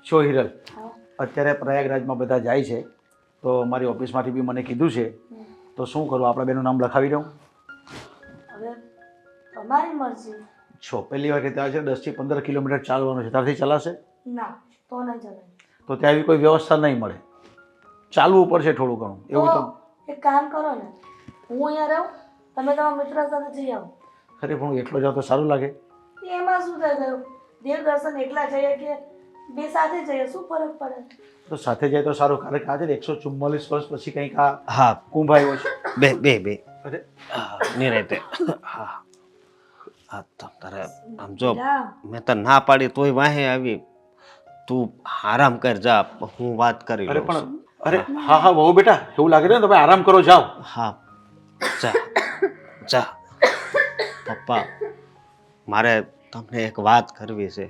છો હિરલ, અત્યારે પ્રયાગરાજમાં બધા જાય છે તો મારી ઓફિસમાંથી બી મને કીધું છે તો શું કરું, આપણા બેનું નામ લખાવી દઉં? હવે તમારી મરજી. છો પહેલી વાર કે ત્યાં છે 10 થી 15 કિલોમીટર ચાલવાનું છે, ત્યાંથી ચલાશે? ના, તો નહીં ચલાય. તો ત્યાં એવી કોઈ વ્યવસ્થા નહીં મળે, ચાલવું પડશે થોડું ઘણું એવું તો. એક કામ કરો ને, હું અહીંયા રહું, તમે તમારા મિત્ર સાથે જઈ આવો. અરે પણ હું એકલો જાઉં તો સારું લાગે? એમાં શું થઈ ગયું? દેવ દર્શન એકલા જઈએ કે બે સાથે જઈએ, શું ફરક પડે? તો સાથે જાય તો સારું, કારણ કે આજે 144 વર્ષ પછી કંઈક આ હા કુંભ આવ્યો છે. બે અરે નિરાતે. હા હા તારે આમ જો રામ, મેં તો ના પાડી તોય વાહે આવી. તું આરામ કર, જા, હું વાત કરી અરે લઉં છું. પણ અરે હા હા બહુ બેટા, એવું લાગે છે ને તમે આરામ કરો, જાઓ. હા જા જા. પપ્પા, મારે તમને એક વાત કરવી છે.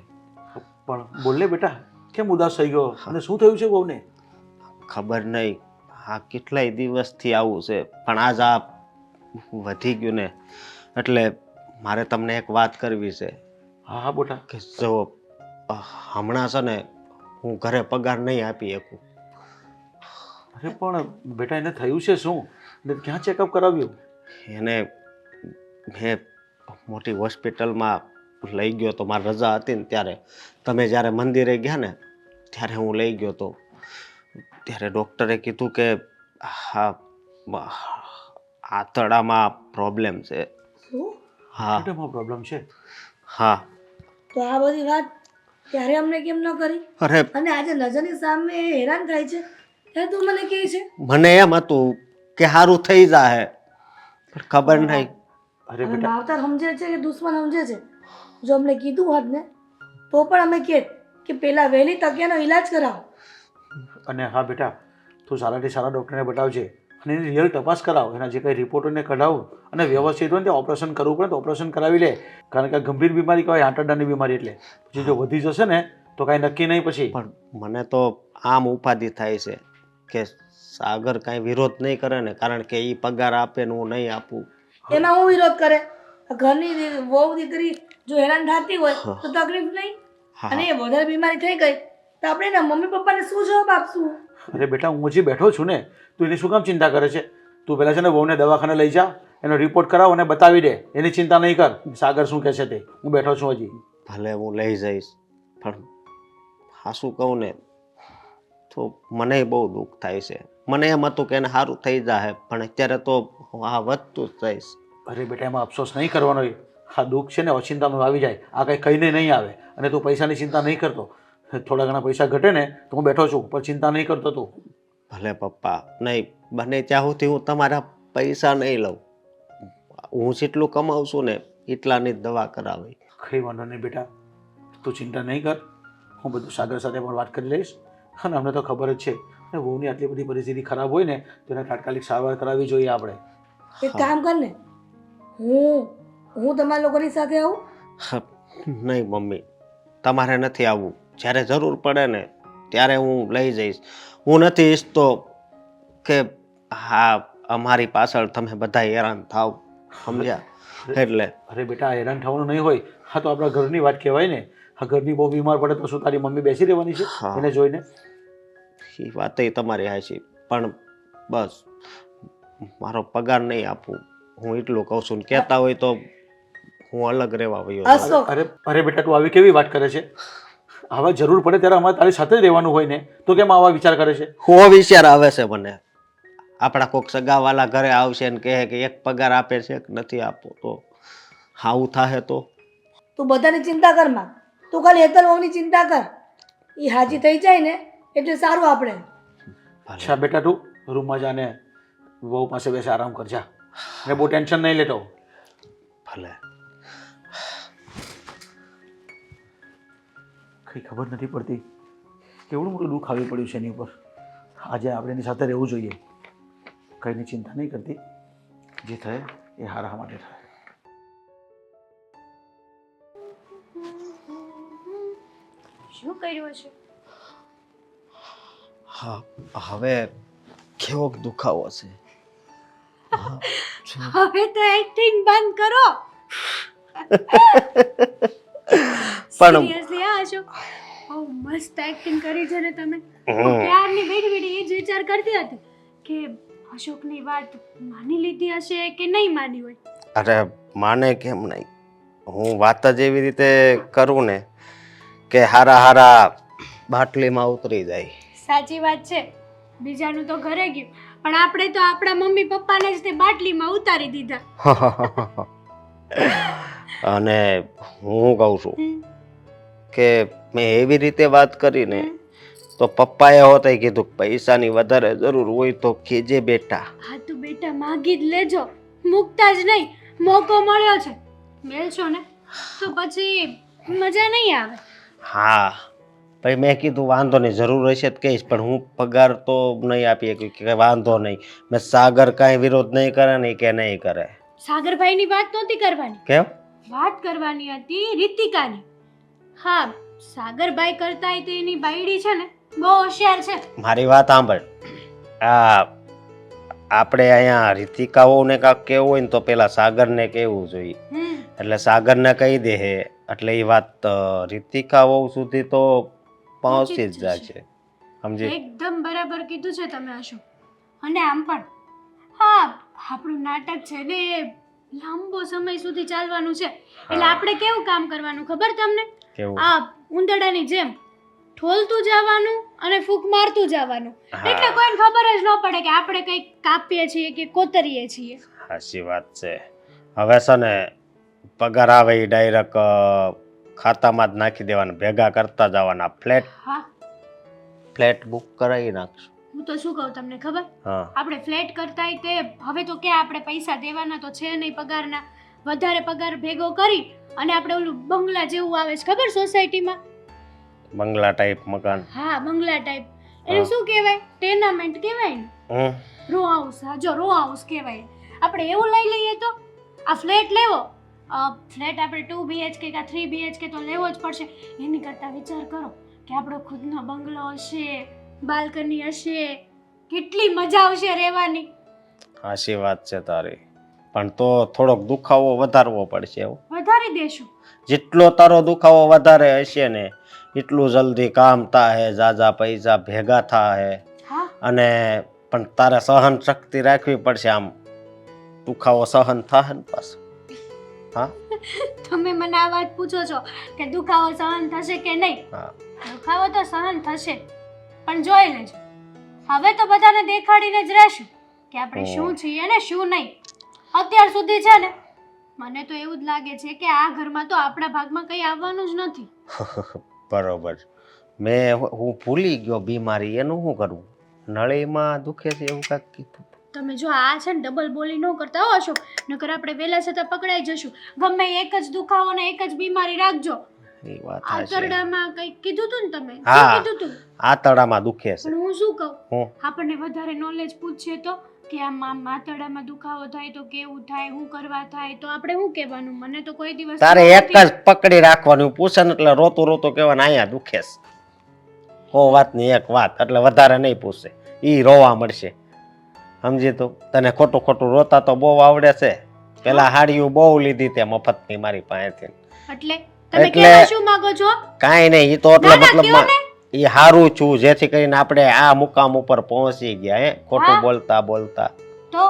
પણ બોલ ને બેટા, કેમ ઉદાસ થઈ ગયો અને શું થયું છે બહુને? ખબર નહીં આ કેટલાય દિવસથી આવું છે, પણ આજ આ વધી ગયું ને, એટલે મારે તમને એક વાત કરવી છે હા હા બેટા. કે જો હમણાં છે ને હું ઘરે પગાર નહીં આપી શકું. અરે પણ બેટા એને થયું છે શું, ને ક્યાં ચેકઅપ કરાવ્યું? એને મેં મોટી હોસ્પિટલમાં લઈ ગયો તો, મારી રજા હતી ને ત્યારે. તમે જ્યારે મંદિરે ગયા ને ત્યારે હું લઈ ગયો તો. ત્યારે ડૉક્ટરે કીધું કે હા આંતરડામાં પ્રોબ્લેમ છે. શું? હા પેટમાં પ્રોબ્લેમ છે? હા. તો આ બધી વાત ત્યારે અમને કેમ ન કરી? અરે અને આજે નજરની સામે હેરાન થાય છે ત્યારે તું મને કહે છે? મને એમ હતું કે સારું થઈ જાય, પણ ખબર નહીં. અરે અમે બેટા માવતર સમજે છે કે દુશ્મન સમજે છે? જો અમને કીધું હોત ને તો પણ અમે કે પેલા વહેલી તકે એનો ઈલાજ કરાવો. અને હા બેટા, તું સારાથી સારા ડૉક્ટરને બતાવજે અને એની રિયલ તપાસ કરાવ, એના જે કંઈ રિપોર્ટોને કઢાવ અને વ્યવસ્થિત હોય ને ત્યાં ઓપરેશન કરવું પડે તો ઓપરેશન કરાવી લે, કારણ કે ગંભીર બીમારી કહેવાય, આંતરડાની બીમારી. એટલે પછી જો વધી જશે ને તો કાંઈ નક્કી નહીં પછી. પણ મને તો આમ ઉપાધિ થાય છે કે સાગર કાંઈ વિરોધ નહીં કરે ને, કારણ કે એ પગાર આપે ને હું નહીં આપું. એમાં હું વિરોધ કરે? આ ઘરની વહુ દીકરી જો હેરાન થતી હોય તો તકલીફ નહીં? હા. અને એ વધારે બીમારી થઈ ગઈ તો આપણે એના મમ્મી પપ્પાને શું જવાબ આપશું? અરે બેટા હું હજી બેઠો છું ને, તું એની શું કામ ચિંતા કરે છે? તું પહેલાં છે ને બહુને દવાખાને લઈ જા, એનો રિપોર્ટ કરાવ અને બતાવી દે, એની ચિંતા નહીં કર. સાગર શું કહે છે તે, હું બેઠો છું હજી. ભલે હું લઈ જઈશ, પણ હા શું કહું ને તો મને બહુ દુઃખ થાય છે. મને એમ હતું કે એને સારું થઈ જાય, પણ અત્યારે તો આ વધતું જ જઈશ. અરે બેટા એમાં અફસોસ નહીં કરવાનો. આ દુઃખ છે ને ઓચિંતામાં આવી જાય, આ કંઈ કહીને નહીં આવે. અને તું પૈસાની ચિંતા નહીં કરતો, થોડા ઘણા પૈસા ઘટે ને તો હું બેઠો છું, પણ ચિંતા નહીં કરતો તું. ભલે પપ્પા, નહીં બને ત્યાં સુધી હું તમારા પૈસા નહીં લઉં. હું જેટલું કમાઉં છું ને એટલાની જ દવા કરાવી. કંઈ વાંધો નહીં બેટા, તું ચિંતા નહીં કર. હું બધું સાગર સાથે પણ વાત કરી લઈશ. અને અમને તો ખબર જ છે ને બહુની આટલી બધી પરિસ્થિતિ ખરાબ હોય ને તો એને તાત્કાલિક સારવાર કરાવવી જોઈએ આપણે. એક કામ કર ને, હું તમારા લોકોની સાથે આવું. નહીં મમ્મી, તમારે નથી આવવું. જ્યારે જરૂર પડે ને ત્યારે હું લઈ જઈશ. હું નથી ઈચ્છતો કે હા અમારી પાછળ તમે બધા હેરાન થાવ, સમજ્યા? એટલે અરે બેટા હેરાન થવાનું નહીં હોય, હા તો આપણા ઘરની વાત કહેવાય ને. આ ઘરની બહુ બીમાર પડે તો શું તારી મમ્મી બેસી રહેવાની છે હા. એને જોઈને? એ વાત તમારી હાચી, પણ બસ મારો પગાર નહીં આપું, હું એટલું કહું છું. કહેતા હોય તો હું અલગ રહેવા વયો જાઉં. અશોક, અરે અરે બેટા તું આવી કેવી વાત કરે છે? આવા જરૂર પડે ત્યારે અમારે તારી સાથે જ રહેવાનું હોય ને, તો કેમ આવા વિચાર કરે છે? હો વિચાર આવે છે મને. આપણા કોઈક સગાવાલા ઘરે આવશે ને કહે કે એક પગાર આપે છે કે નથી આપો, તો આવું થાય તો? તું બધાની ચિંતા કર માં, તું ખાલી હેતલ વહુની ચિંતા કર. એ હાજી થઈ જાય ને એટલે સારું આપણે. અચ્છા બેટા તું રૂમમાં જા ને વહુ પાસે બેસે આરામ કર જા, ને બહુ ટેન્શન નહીં લેતો. ભલે. કંઈ ખબર નથી પડતી કેવડું મોટું દુઃખ આવી પડ્યું છે એની ઉપર. આજે આપણે એની સાથે રહેવું જોઈએ. કંઈની ચિંતા નહીં કરતી, જે થાય એ હારા માટે થાય. શું કર્યું છે? હા હવે કેવો દુખાવો છે? હવે તો એક્ટિંગ બંધ કરો. પણ સિરિયસલી આ જો મસ્ત એક્ટિંગ કરી છે ને તમે. હું ક્યારની બેઠી બેઠી એ જ વિચાર કરતી હતી કે અશોકની વાત માની લીધી હશે કે નહીં માની હોય. અરે માને કેમ નહીં, હું વાત જ એવી રીતે કરું ને કે હારા હારા બાટલીમાં ઉતરી જાય. સાચી વાત છે, બીજાનું તો ઘરે ગયું, પણ આપણે તો આપણા મમ્મી પપ્પાને જ તે બાટલીમાં ઉતારી દીધા. અને હું કહું છું કે મેં એવી રીતે વાત કરીને તો પપ્પાએ હોતે કીધું કે પૈસાની વધારે જરૂર હોય તો કેજે બેટા. હા તો બેટા માગી જ લેજો, મૂકતા જ નહીં. મોકો મળ્યો છે, મેલશો ને તો પછી મજા નહીં આવે. હા ભાઈ મેં કીધું વાંધો નહીં, જરૂર હશે તો કહીશ, પણ હું પગાર તો નહીં આપી શકું કે વાંધો નહીં. મેં સાગર કાંઈ વિરોધ નહીં કરે ને કે નહીં કરે. સાગરભાઈની વાત નહોતી કરવાની, કેમ? વાત કરવાની હતી રીતિકાની. હા, સાગરભાઈ કરતાંય તો એની બાયડી છે ને બહુ હોશિયાર છે. મારી વાત સાંભળ, આપણે અહીંયા રીતિકાઓને કાંક કહેવું હોય ને તો પેલા સાગરને કહેવું જોઈએ. એટલે સાગરને કહી દે હે એટલે એ વાત રીતિકાઓ સુધી તો પહોંચી જ જાય છે. સમજી? એકદમ બરાબર કીધું છે તમે અશોક. અને આમ પણ હા, આપણું નાટક છે ને એ લાંબો સમય સુધી ચાલવાનું છે, એટલે આપણે કેવું કામ કરવાનું ખબર તમને? કેવું? આ ઉંદરડાની જેમ ઠોલતું જવાનું અને ફૂંક મારતું જવાનું, એટલે કોઈને ખબર જ ન પડે કે આપણે કંઈક કાપીએ છીએ કે કોતરીએ છીએ. સાચી વાત છે. હવે છે ને પગાર આવે એ ડાયરેક્ટ ખાતામાં જ નાખી દેવાના, ભેગા કરતા જવાના. હા, ફ્લેટ બુક કરાવી નાખશું. હું તો શું કહું તમને ખબર? હા આપણે ફ્લેટ કરતાંય તે હવે તો ક્યાં આપણે પૈસા દેવાના તો છે નહીં પગારના, વધારે પગાર ભેગો કરી અને આપણે ઓલું બંગલા જેવું આવે છે ખબર સોસાયટીમાં? બંગલા ટાઈપ મકાન. હા, બંગલા ટાઈપ. એને શું કહેવાય? ટેનામેન્ટ કહેવાય ને, રો હાઉસ. હા જો રો હાઉસ કહેવાય. આપણે એવું લઈ લઈએ તો આ ફ્લેટ લેવો, ફ્લેટ આપણે 2 BHK કે 3 BHK તો લેવો જ પડશે. એની કરતાં વિચાર કરો કે આપણો ખુદનો બંગલો હશે, બાલ્કની હશે, કેટલી મજા આવશે રહેવાની. સાચી વાત છે તારી, પણ તો થોડોક દુખાવો વધારવો પડશે. વધારી દેશું. જેટલો તારો દુખાવો વધારે હશે ને એટલું જલ્દી કામ થાય, જાજા પૈસા ભેગા થાય. હા, અને પણ તારે સહન શક્તિ રાખવી પડશે. આમ દુખાવો સહન થાય ને પાછો. હા, તમે મને આ વાત પૂછો છો કે દુખાવો સહન થશે કે નહીં? હા, દુખાવો તો સહન થશે, પણ જોઈ લેજો હવે તો બધાને દેખાડીને જ રહેશું કે આપણે શું છીએ ને શું નહીં. અત્યાર સુધી છે ને મને તો એવું જ લાગે છે કે આ ઘરમાં તો આપણા ભાગમાં કંઈ આવવાનું જ નથી. બરોબર. હું ભૂલી ગયો બીમારી, એનું શું કરવું? નળીમાં દુખે છે એવું કાંઈક કીધું. તમે જો આ છે ને ડબલ બોલી ન કરતા હો અશોક, નકર આપણે વહેલા છતાં પકડાઈ જશું. ગમે એક જ દુખાવો ને એક જ બીમારી રાખજો. એ વાત આંતરડામાં કંઈક કીધું તું ને તમે? શું હા, કીધું તું? આંતરડામાં દુખે છે. પણ હું શું કહું, હું આપણને વધારે નોલેજ પૂછીએ તો કે આમ આંતરડામાં દુખાવો થાય તો કેવું થાય, શું કરવા થાય, તો આપણે શું કહેવાનું? મને તો કોઈ દિવસ તારે એક જ પકડી રાખવાનું, પૂછે ને એટલે રોતો રોતો કહેવાનું અહીંયા દુખે છે. ઓ વાતની એક વાત, એટલે વધારે નહીં પૂછે, ઈ રોવા મળશે. સમજી તું? તને ખોટું ખોટું રોતા તો બહુ આવડે છે. પેલા હાડીઓ બહુ લીધી તે મફતની મારી પાસેથી. એટલે તમે કહેવા શું માંગો છો? કાંઈ નહીં, ઈ તો એટલે મતલબ ઈ હારું છું જેથી કરીને આપણે આ મુકામ ઉપર પહોંચી ગયા. ખોટું બોલતા બોલતા તો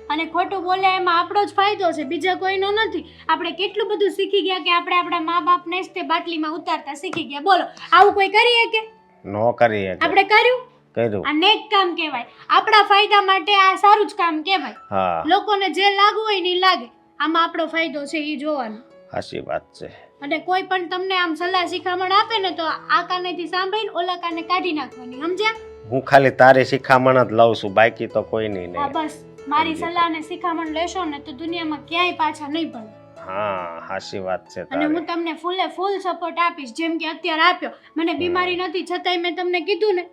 અને ખોટું બોલ્યા એમાં આપણો જ ફાયદો છે, બીજા કોઈનો નથી. આપણે કેટલું બધું શીખી ગયા કે આપણે આપણા મા બાપને જ તે બાટલીમાં ઉતારતા શીખી ગયા. બોલો, આવું કોઈ કરીએ કે? નો કરીએ. આપણે કર્યું? કર્યું. આ નેક કામ કહેવાય. આપણા ફાયદા માટે આ સારું જ કામ કહેવાય. હા, લોકોને જે લાગવું હોય ને લાગે, આમાં આપણો ફાયદો છે એ જોવાનો. સાચી વાત છે. અને કોઈ પણ તમને આમ સલાહ શિખામણ આપે ને તો આ કાનેથી સાંભળીને ઓલા કાને કાઢી નાખવાની, સમજ્યા? હું ખાલી તારી શિખામણ જ લઉં છું, બાકી તો કોઈ નહીં. હા બસ, મારી સલાહ ને શિખામણ લેશો ને તો દુનિયામાં ક્યાંય પાછા નહીં પડો. હા, સાચી વાત છે અને તારી. હું તમને ફૂલે ફૂલ સપોર્ટ આપીશ, જેમ કે અત્યારે આપ્યો. મને બીમારી નથી છતાંય મેં તમને કીધું ને.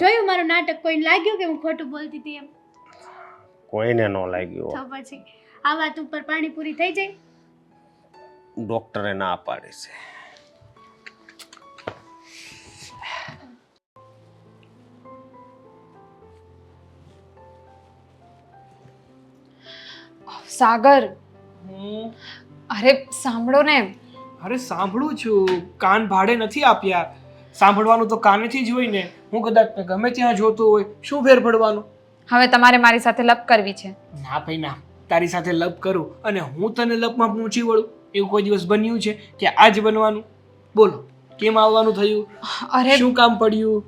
જોયું મારું નાટક? કોઈને લાગ્યું કે હું ખોટું બોલતી હતી એમ? કોઈને નો લાગ્યું. તો પછી આ વાત ઉપર પાણીપુરી થઈ જાય? ડોક્ટરે ના પાડી છે. સાગર, અરે સાંભળો ને, અરે સાંભળું છું, કાન ભાડે નથી આપ્યા. સાંભળવાનું તો કાનેથી જ હોય ને. હું કદાચ ગમે ત્યાં જોતો હોય, શું ફેર પડવાનું? હવે તમારે મારી સાથે લપ કરવી છે. ના ભાઈ ના, તારી સાથે લપ કરું અને હું તને લપમાં પહોંચી વળું એવું કોઈ દિવસ બન્યું છે કે આજ બનવાનું? બોલો, કેમ આવવાનું થયું? અરે શું કામ પડ્યું?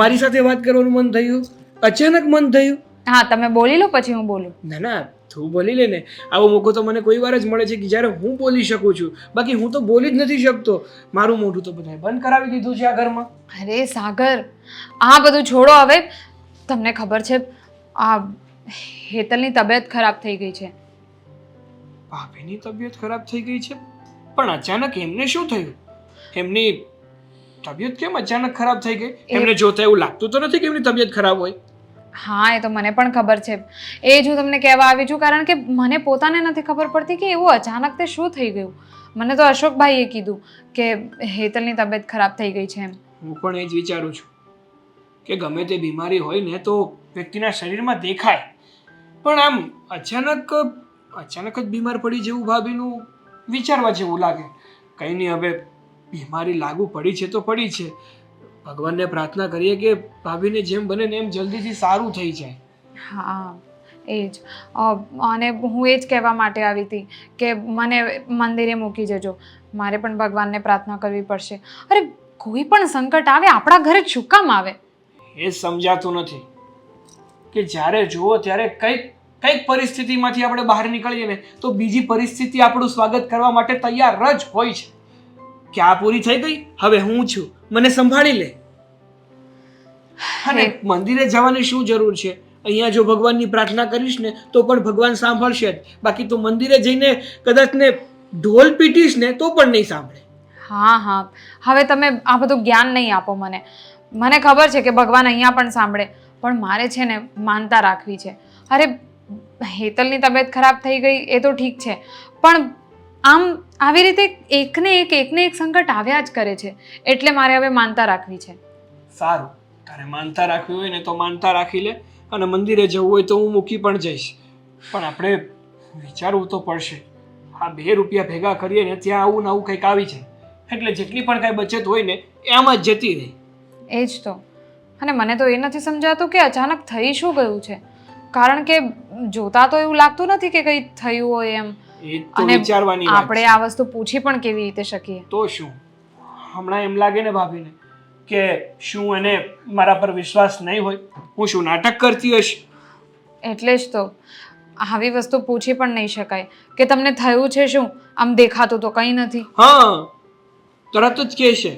મારી સાથે વાત કરવાનું મન થયું? અચાનક મન થયું? હા, તમે બોલી લો પછી હું બોલું. ના ના, તું બોલી લે ને. આવો મોકો તો મને કોઈ વાર જ મળે છે કે જ્યારે હું બોલી શકું છું. બાકી હું તો બોલી જ નથી શકતો. મારું મોઢું તો બધાએ બંધ કરાવી દીધું છે આ ઘરમાં. અરે સાગર, આ બધું છોડો હવે. તમને ખબર છે આ હેતલની તબિયત ખરાબ થઈ ગઈ છે. ભાભીની તબિયત ખરાબ થઈ ગઈ છે? પણ અચાનક એમને શું થયું? એમની તબિયત કેમ અચાનક ખરાબ થઈ ગઈ? એમને જોતા એવું લાગતું તો નથી કે એમની તબિયત ખરાબ હોય. હા, એ તો મને પણ ખબર છે. એ જ હું તમને કહેવા આવી છું, કારણ કે મને પોતાને નથી ખબર પડતી કે એવું અચાનક તે શું થઈ ગયું. મને તો અશોકભાઈએ કીધું કે હેતલની તબિયત ખરાબ થઈ ગઈ છે એમ. હું પણ એ જ વિચારું છું કે ગમે તે બીમારી હોય ને તો વ્યક્તિના શરીરમાં દેખાય, પણ આમ અચાનક જ બીમાર પડી જેવું ભાભીનું વિચારવા જેવું લાગે. કંઈ નહીં, હવે બીમારી લાગુ પડી છે તો પડી છે. ભગવાનને પ્રાર્થના કરીએ કે ભાભીને જેમ બને ને એમ જલ્દીથી સારું થઈ જાય. હા, એ જ. અને હું એ જ કહેવા માટે આવી હતી કે મને મંદિરે મૂકી જજો. મારે પણ ભગવાનને પ્રાર્થના કરવી પડશે. અરે કોઈ પણ સંકટ આવે આપણા ઘરે શું કામ આવે? એ જ સમજાતું નથી કે જ્યારે જુઓ ત્યારે કંઈક પરિસ્થિતિમાંથી આપણે બહાર નીકળીએ ને તો બીજી પરિસ્થિતિ આપણું સ્વાગત કરવા માટે તૈયાર જ હોય છે. કે આ પૂરી થઈ ગઈ, હવે હું છું, મને સંભાળી લે. અને મંદિરે જવાની શું જરૂર છે? અહીંયા જો ભગવાનની પ્રાર્થના કરીશ ને તો પણ ભગવાન સાંભળશે જ. બાકી તો મંદિરે જઈને કદાચ ને ઢોલ પીટીશ ને તો પણ નહીં સાંભળે. હા હા, હવે તમે આ બધું જ્ઞાન નહીં આપો મને. મને ખબર છે કે ભગવાન અહીંયા પણ સાંભળે, પણ મારે છે ને માનતા રાખવી છે. અરે હેતલની તબિયત ખરાબ થઈ ગઈ એ તો ઠીક છે, પણ આમ આવી રીતે એકને એક સંકટ આવ્યા જ કરે છે. એટલે મારે હવે માનતા રાખવી છે. સારું, તારે માનતા રાખવી હોય ને તો માનતા રાખી લે, અને મંદિરે જવું હોય તો હું મૂકી પણ જઈશ. પણ આપણે વિચારવું તો પડશે. આ 2 રૂપિયા ભેગા કરીએ ને ત્યાં આવું ને આવું કંઈક આવી જાય, એટલે જેટલી પણ કાંઈ બચત હોય ને એ આમ જ જતી રહે. એ જ તો. અને મને તો એ નથી સમજાતું કે અચાનક થઈ શું ગયું છે. કારણ કે જોતા તો એવું લાગતું નથી કે કંઈ થયું હોય એમ. એ તો અને વિચારવાની વાત આપણે છે. આ વસ્તુ પૂછી પણ કેવી રીતે શકીએ? તો શું હમણાં એમ લાગે ને ભાભીને કે શું એને મારા પર વિશ્વાસ નહીં હોય? હું શું નાટક કરતી હશે? એટલે જ તો આવી વસ્તુ પૂછી પણ નહીં શકાય કે તમને થયું છે શું. આમ દેખાતું તો કંઈ નથી. હા, તરત જ કહે છે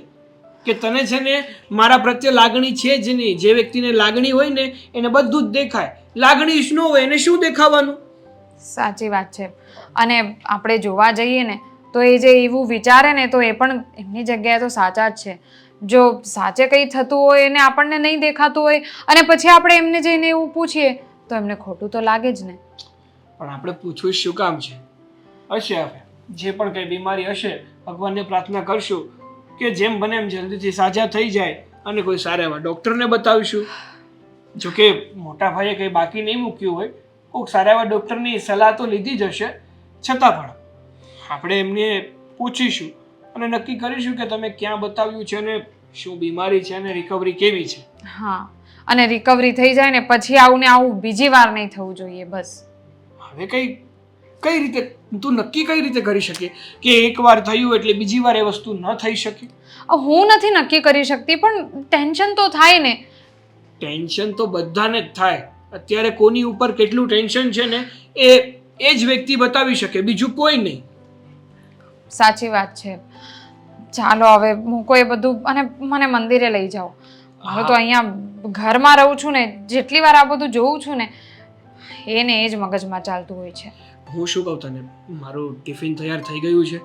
કે તને છે ને મારા પ્રત્યે લાગણી છે જ નહીં. જે વ્યક્તિને લાગણી હોય ને એને બધું જ દેખાય. લાગણી જ ન હોય એને શું દેખાવાનું? સાચી વાત છે. અને આપણે જોવા જઈએ ને તો એ જે એવું વિચારે ને તો એ પણ એમની જગ્યાએ તો સાચા જ છે. જો સાચે કંઈ થતું હોય એને આપણને નહીં દેખાતું હોય અને પછી આપણે એમને જઈને એવું પૂછીએ તો એમને ખોટું તો લાગે જ ને. પણ આપણે પૂછવું શું કામ છે? હશે હવે જે પણ કંઈ બીમારી હશે ભગવાનને પ્રાર્થના કરશું કે જેમ બને એમ જલ્દીથી સાજા થઈ જાય, અને કોઈ સારા એવા ડૉક્ટરને બતાવીશું. જોકે મોટા ભાઈએ કંઈ બાકી નહીં મૂક્યું હોય, કોઈક સારા એવા ડૉક્ટરની સલાહ તો લીધી જ હશે. છતાં પણ આપણે એમને પૂછીશું અને નક્કી કરીશું કે તમે ક્યાં બતાવ્યું છે અને શું બીમારી છે અને રિકવરી કેવી છે. હા, અને રિકવરી થઈ જાય ને પછી આવું ને આવું બીજી વાર નહીં થવું જોઈએ. બસ હવે કઈ રીતે તું નક્કી કઈ રીતે કરી શકે કે એકવાર થયું એટલે બીજી વાર એ વસ્તુ ન થઈ શકે? હું નથી નક્કી કરી શકતી, પણ ટેન્શન તો થાય ને. ટેન્શન તો બધાને જ થાય. અત્યારે કોની ઉપર કેટલું ટેન્શન છે ને એ જ વ્યક્તિ બતાવી શકે, બીજું કોઈ નહીં. સાચી વાત છે. ચાલો હવે મૂકો એ બધું અને મને મંદિરે લઈ જાઓ. હું તો અહીંયા ઘરમાં રહું છું ને, જેટલી વાર આ બધું જોઉં છું ને એ જ મગજમાં ચાલતું હોય છે. હું શું કહું તને, મારું ટિફિન તૈયાર થઈ ગયું છે,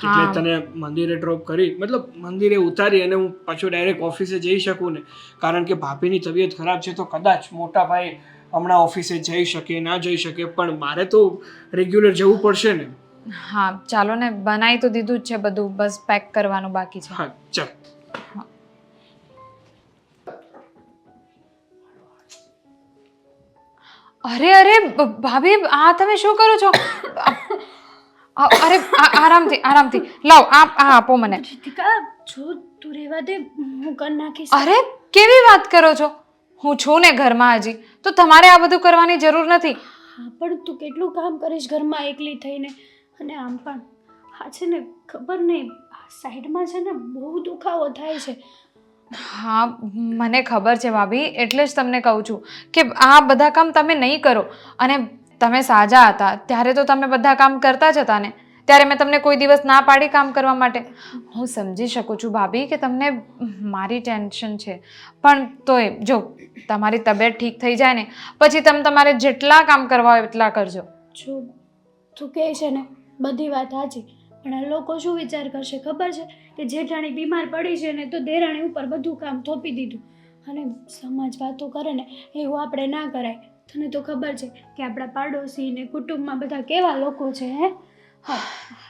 એટલે તને મંદિરે ડ્રોપ કરી, મતલબ મંદિરે ઉતારી અને હું પાછું ડાયરેક્ટ ઓફિસે જઈ શકું ને. કારણ કે ભાભીની તબિયત ખરાબ છે તો કદાચ મોટા ભાઈ હમણાં ઓફિસે જઈ શકે ના જઈ શકે, પણ મારે તો રેગ્યુલર જવું પડશે ને. હા ચાલો ને, બનાવી તો દીધું જ છે બધું, બસ પેક કરવાનું બાકી છે. હા ચાલ. અરે ભાભી, આ તમે શું કરો છો? અરે આરામથી આરામથી લાવ આ આપો મને. રીતિકા જો તું રહેવા દે, હું કરી નાખીશ. અરે કેવી વાત કરો છો? હું છું ને ઘરમાં હજી, તો તમારે આ બધું કરવાની જરૂર નથી. હા પણ તું કેટલું કામ કરીશ ઘરમાં એકલી થઈને? અને આમ પણ હા છે ને, ખબર નહીં સાઈડમાં છે ને બહુ દુખાવો થાય છે. હા મને ખબર છે ભાભી, એટલે જ તમને કહું છું કે આ બધા કામ તમે નહીં કરો. અને તમે સાજા હતા ત્યારે તો તમે બધા કામ કરતા જ હતા ને, ત્યારે મેં તમને કોઈ દિવસ ના પાડી કામ કરવા માટે. હું સમજી શકું છું ભાભી કે તમને મારી ટેન્શન છે, પણ તોય જો તમારી તબિયત ઠીક થઈ જાય ને પછી તમે તમારે જેટલા કામ કરવા હોય એટલા કરજો. જો તું કહે છે ને બધી વાત સાચી, પણ આ લોકો શું વિચાર કરશે ખબર છે કે જેઠાણી બીમાર પડી છે ને તો દેરાણી ઉપર બધું કામ થોપી દીધું. અને સમાજ વાતો કરે ને એવું આપણે ના કરાય. તને તો ખબર છે કે આપણા પાડોશી ને કુટુંબમાં બધા કેવા લોકો છે હે. હા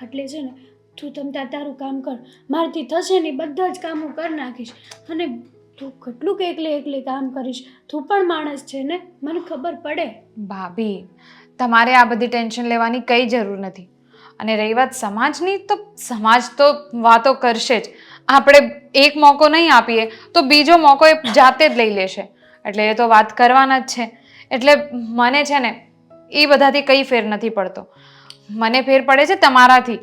એટલે છે ને તું તારું કામ કર, મારથી થશે ને બધા જ કામ હું કરી નાખીશ. અને તું કેટલું એકલી કામ કરીશ? તું પણ માણસ છે ને, મને ખબર પડે. ભાભી તમારે આ બધી ટેન્શન લેવાની કંઈ જરૂર નથી. અને રહી વાત સમાજની, તો સમાજ તો વાતો કરશે જ. આપણે એક મોકો નહીં આપીએ તો બીજો મોકો એ જાતે જ લઈ લેશે, એટલે એ તો વાત કરવાના જ છે. એટલે મને છે ને એ બધાથી કંઈ ફેર નથી પડતો. મને ફેર પડે છે તમારાથી.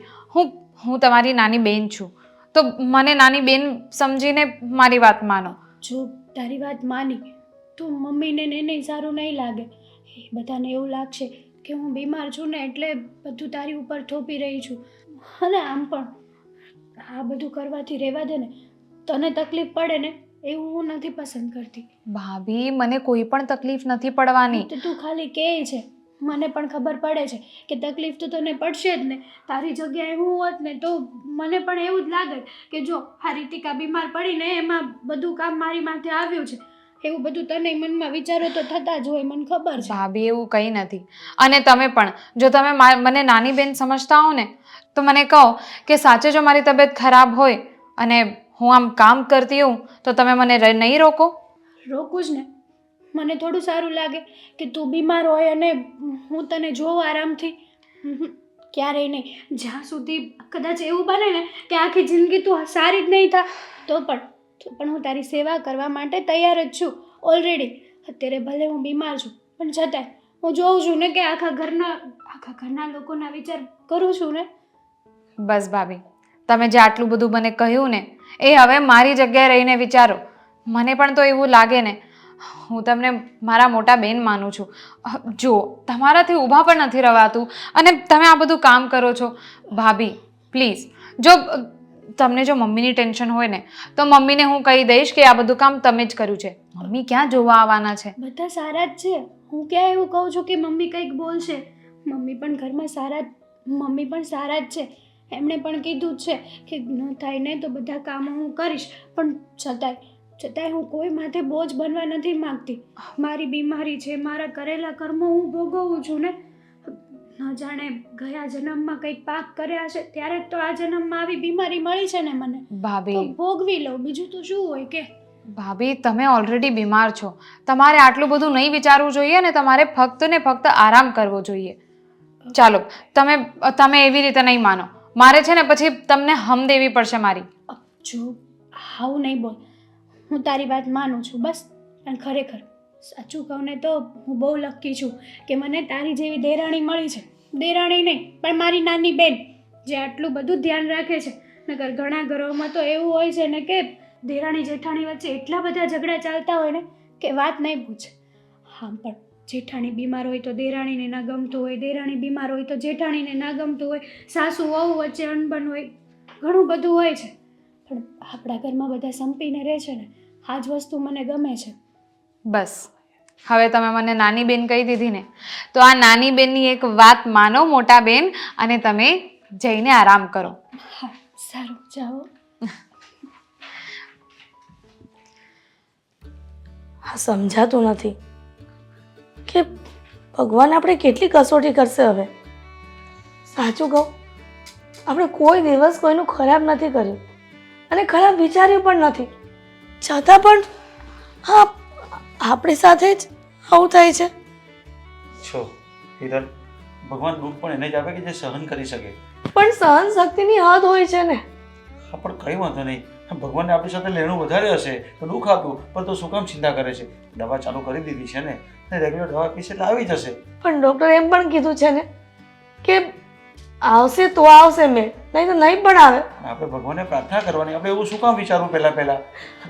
હું તમારી નાની બેન છું, તો મને નાની બેન સમજીને મારી વાત માનો. જો તારી વાત માની તો મમ્મીને ને નહીં સારું નહીં લાગે. એ બધાને એવું લાગશે કે હું બીમાર છું ને એટલે બધું તારી ઉપર થોપી રહી છું. અને આમ પણ આ બધું કરવાથી રહેવા દે ને, તને તકલીફ પડે ને એવું હું નથી પસંદ કરતી. ભાભી મને કોઈ પણ તકલીફ નથી પડવાની. તો તું ખાલી કહે છે, મને પણ ખબર પડે છે કે તકલીફ તો તને પડશે જ ને. તારી જગ્યાએ હું હોત ને તો મને પણ એવું જ લાગે કે જો આ રીતિકા બીમાર પડીને એમાં બધું કામ મારી માથે આવ્યું છે, એવું બધું તને મનમાં વિચારો તો થતા જ હોય, મને ખબર છે. ભાભી એવું કંઈ નથી. અને તમે પણ જો તમે મને નાની બેન સમજતા હો ને તો મને કહો કે સાચે જો મારી તબિયત ખરાબ હોય અને હું આમ કામ કરતી હોઉં તો તમે મને નહીં રોકો? રોકું જ ને. મને થોડું સારું લાગે કે તું બીમાર હોય અને હું તને જોઉં આરામથી. ક્યારેય નહીં. જ્યાં સુધી કદાચ એવું બને ને કે આખી જિંદગી તું સારી જ નહીં થા તો પણ હું તારી સેવા કરવા માટે તૈયાર જ છું ઓલરેડી. અત્યારે ભલે હું બીમાર છું પણ છતાંય હું જોઉં છું ને કે આખા ઘરના લોકોના વિચાર કરું છું ને. બસ ભાભી, તમે જે આટલું બધું મને કહ્યું ને એ હવે મારી જગ્યાએ રહીને વિચારો. મને પણ તો એવું લાગે ને, હું તમને મારા મોટા બેન માનું છું. જો તમારાથી ઊભા પણ નથી રવાતું અને તમે આ બધું કામ કરો છો. ભાભી પ્લીઝ, જો તમને જો મમ્મીની ટેન્શન હોય ને તો મમ્મીને હું કહી દઈશ કે આ બધું કામ તમે જ કર્યું છે. મમ્મી ક્યાં જોવા આવવાના છે? બધા સારા જ છે. હું ક્યાં એવું કહું છું કે મમ્મી કંઈક બોલશે? મમ્મી પણ ઘરમાં મમ્મી પણ સારા જ છે. એમણે પણ કીધું જ છે કે ન થાય ને તો બધા કામો હું કરીશ, પણ છતાંય હું કોઈ માથે બોજ બનવા નથી માંગતી. મારી બીમારી છે, મારા કરેલા કર્મો હું ભોગવું છું ને. ન જાણે ગયા જન્મમાં કંઈક પાપ કર્યા છે ત્યારે તો આ જન્મમાં આવી બીમારી મળી છે ને મને. ભાભી તો ભોગવી લઉં, બીજું તો શું હોય કે. ભાભી તમે ઓલરેડી બીમાર છો, તમારે આટલું બધું નહીં વિચારવું જોઈએ ને તમારે ફક્ત ને ફક્ત આરામ કરવો જોઈએ. ચાલો તમે એવી રીતે નહીં માનો. મારે છે ને પછી તમને હમ દેવી પડશે મારી. જો આવું નહીં બોલ. હું તારી વાત માનું છું બસ, પણ ખરેખર સાચું કહું ને તો હું બહુ લકી છું કે મને તારી જેવી દેરાણી મળી છે. દેરાણી નહીં પણ મારી નાની બેન જે આટલું બધું ધ્યાન રાખે છે. નકર ઘણા ઘરોમાં તો એવું હોય છે ને કે દેરાણી જેઠાણી વચ્ચે એટલા બધા ઝઘડા ચાલતા હોય ને કે વાત નહીં પૂછે. હા પણ જેઠાણી બીમાર હોય તો દેરાણીને ના ગમતું હોય, દેરાણી બીમાર હોય તો જેઠાણીને ના ગમતું હોય, સાસુ વહુ વચ્ચે અણબન હોય, ઘણું બધું હોય છે. પણ આપણા ઘરમાં બધા સંપીને રહે છે ને, આ જ વસ્તુ મને ગમે છે. બસ હવે તમે મને નાની બેન કહી દીધી ને, તો આ નાની બેનની એક વાત માનો મોટા બેન, અને તમે જઈને આરામ કરો. હા સારું, જાઓ. આ સમજાતું નથી કે ભગવાન આપણે કેટલી કસોટી કરશે હવે. સાચું કહું, આપણે કોઈ દિવસ કોઈનું ખરાબ નથી કર્યું અને ખરાબ વિચાર્યું પણ નથી, છતાં પણ હા આપણી સાથે જ આવું થાય છે. છો હિરલ, ભગવાન દુઃખ પણ એને જ આપે કે જે સહન કરી શકે. પણ સહન શક્તિની હદ હોય છે ને. હા પણ કંઈ વાંધો નહીં, ભગવાનને આપણી સાથે લેણું વધારે હશે તો દુઃખ આપ્યું, પણ તો શું કામ ચિંતા કરે છે? દવા ચાલુ કરી દીધી છે ને, રેગ્યુલર દવા પીશે એટલે આવી જશે. પણ ડૉક્ટર એમ પણ કીધું છે ને કે આવશે તો આવશે મેં, નહીં તો નહીં પણ આવે. આપણે ભગવાનને પ્રાર્થના કરવાની, આપણે એવું શું કામ વિચારવું પહેલા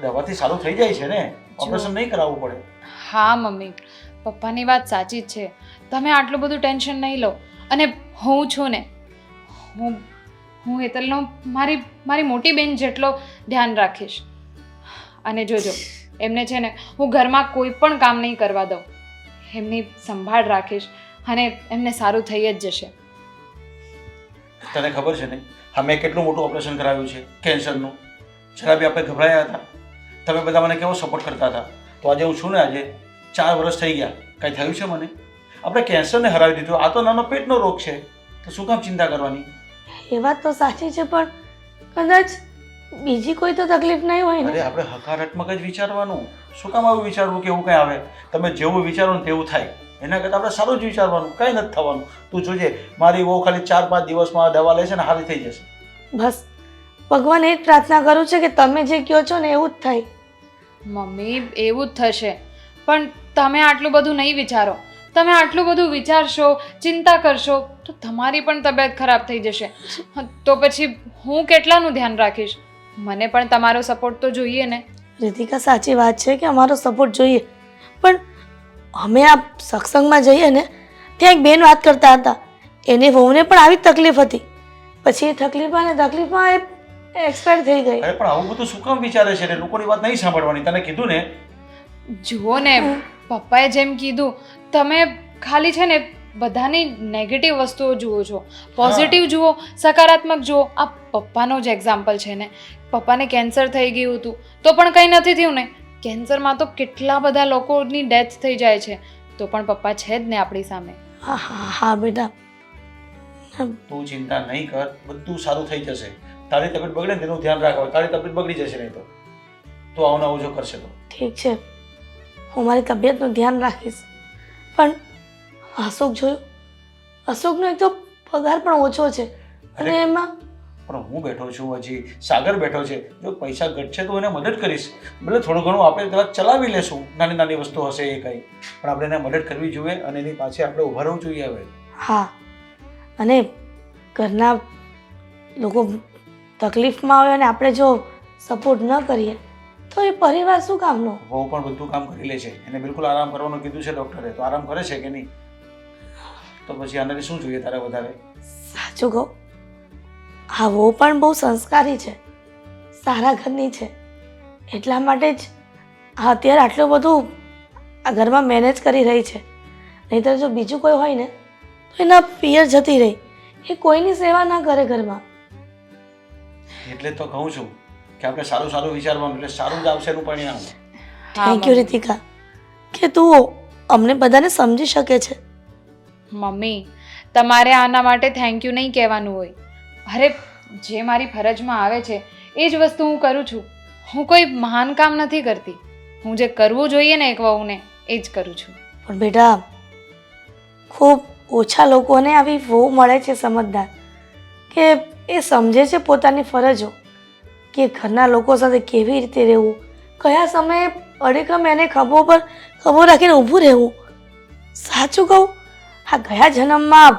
દવાથી સારું થઈ જાય છે ને, ઓપરેશન નહીં કરાવવું પડે. હા મમ્મી, પપ્પાની વાત સાચી જ છે. તમે આટલું બધું ટેન્શન નહીં લો. અને હું છું ને, હું હેતલનો મારી મોટી બેન જેટલો ધ્યાન રાખીશ. અને જોજો, એમને છે ને હું ઘરમાં કોઈ પણ કામ નહીં કરવા દઉં. એમની સંભાળ રાખીશ અને એમને સારું થઈ જ જશે. તને ખબર છે ને, અમે કેટલું મોટું ઓપરેશન કરાવ્યું છે કેન્સરનું. જરા બી આપણે ગભરાયા હતા, તમે બધા મને કેવો સપોર્ટ કરતા હતા. તો આજે હું છું ને, આજે 4 વર્ષ થઈ ગયા, કાંઈ થયું છે મને? આપણે કેન્સરને હરાવી દીધું. આ તો નાનો પેટનો રોગ છે, તો શું કામ ચિંતા કરવાની? એ વાત તો સાચી છે, પણ કદાચ બીજી કોઈ તો તકલીફ નહીં હોય અરે ને. આપણે હકારાત્મક જ વિચારવાનું. શું કામ આવું વિચારવું કે એવું કંઈ આવે? તમે જેવું વિચારો ને તેવું થાય. એના કરતાં આપણે સારું જ વિચારવાનું, કાંઈ નથી થવાનું. તું જોજે, મારી બહુ ખાલી 4-5 દિવસમાં દવા લેશે ને હારી થઈ જશે. બસ ભગવાન એ જ પ્રાર્થના કરું છું કે તમે જે કહો છો ને એવું જ થાય. મમ્મી, એવું જ થશે. પણ તમે આટલું બધું નહીં વિચારો. તમે આટલું બધું વિચારશો, ચિંતા કરશો તો તમારી પણ તબિયત ખરાબ થઈ જશે. તો પછી હું કેટલાનું ધ્યાન રાખીશ? મને પણ તમારો સપોર્ટ તો જોઈએ ને. રીતિકા, સાચી વાત છે કે અમારો સપોર્ટ જોઈએ, પણ અમે આ સત્સંગમાં જઈએ ને ત્યાં એક બેન વાત કરતા હતા, એની વહુને પણ આવી જ તકલીફ હતી. પછી એ તકલીફમાં એ એક્સપાયર થઈ ગઈ. અરે પણ આવું બધું શું કામ વિચારે છે? લોકોની વાત નહીં સાંભળવાની. તને કીધું ને. જુઓ ને, પપ્પાએ જેમ કીધું, તમે ખાલી છે ને બધાની નેગેટિવ વસ્તુઓ જુઓ છો. પોઝિટિવ જુઓ, સકારાત્મક જુઓ. આ પપ્પાનો જ એક્ઝામ્પલ છે ને. પપ્પાને કેન્સર થઈ ગયું હતું તો પણ કંઈ નથી થયું ને. કેન્સરમાં તો કેટલા બધા લોકોની ડેથ થઈ જાય છે, તો પણ પપ્પા છે જ ને આપણી સામે. હા હા હા બેટા, તું ચિંતા નહીં કર, બધું સારું થઈ જશે. તારી તબિયત બગડે ને તેનું ધ્યાન રાખો. તારી તબિયત બગડી જશે નહીં તો આવું આવું જો કરશે તો. ઠીક છે, હું મારી તબિયતનું ધ્યાન રાખીશ. પણ અશોક જોયું, અશોકનો એક તો પગાર પણ ઓછો છે અને એમાં પણ હું બેઠો છું, હજી સાગર બેઠો છે. જો પૈસા ઘટશે તો એને મદદ કરીશ. ભલે થોડું ઘણું આપણે કદાચ ચલાવી લેશું, નાની નાની વસ્તુ હશે એ કંઈ, પણ આપણે એને મદદ કરવી જોઈએ અને એની પાછળ આપણે ઊભા રહેવું જોઈએ. હવે હા, અને ઘરના લોકો તકલીફમાં હોય અને આપણે જો સપોર્ટ ન કરીએ તો એ પરિવાર શું કામનો? વહુ પણ બધું કામ કરી લે છે. એને બિલકુલ આરામ કરવાનું કીધું છે ડૉક્ટરે, તો આરામ કરે છે કે નહીં? તો પછી આનાથી શું જોઈએ તારે વધારે? સાચું કહું, હા, વહુ પણ બહુ સંસ્કારી છે, સારા ઘરની છે, એટલા માટે જ અત્યારે આટલું બધું આ ઘરમાં મેનેજ કરી રહી છે. નહીંતર જો બીજું કોઈ હોય ને તો એના પિયર જતી રહી, એ કોઈની સેવા ના કરે ઘરમાં. એટલે તો કહું છું કે આપણે સારું સારું વિચારવાનું, એટલે સારું જ આવશે એનું પરિણામ. થેન્ક યુ રીતિકા કે તું અમને બધાને સમજી શકે છે. મમ્મી, તમારે આના માટે થેન્ક યુ નહીં કહેવાનું હોય. અરે, જે મારી ફરજમાં આવે છે એ જ વસ્તુ હું કરું છું. હું કોઈ મહાન કામ નથી કરતી. હું જે કરવું જોઈએ ને એક વહુને એ જ કરું છું. પણ બેટા, ખૂબ ઓછા લોકોને આવી વહુ મળે છે સમજદાર, કે એ સમજે છે પોતાની ફરજો, કે ઘરના લોકો સાથે કેવી રીતે રહેવું, કયા સમયે અડીખમ એને ખભો પર ખભો રાખીને ઊભું રહેવું. સાચું કહું, હા, ગયા જન્મમાં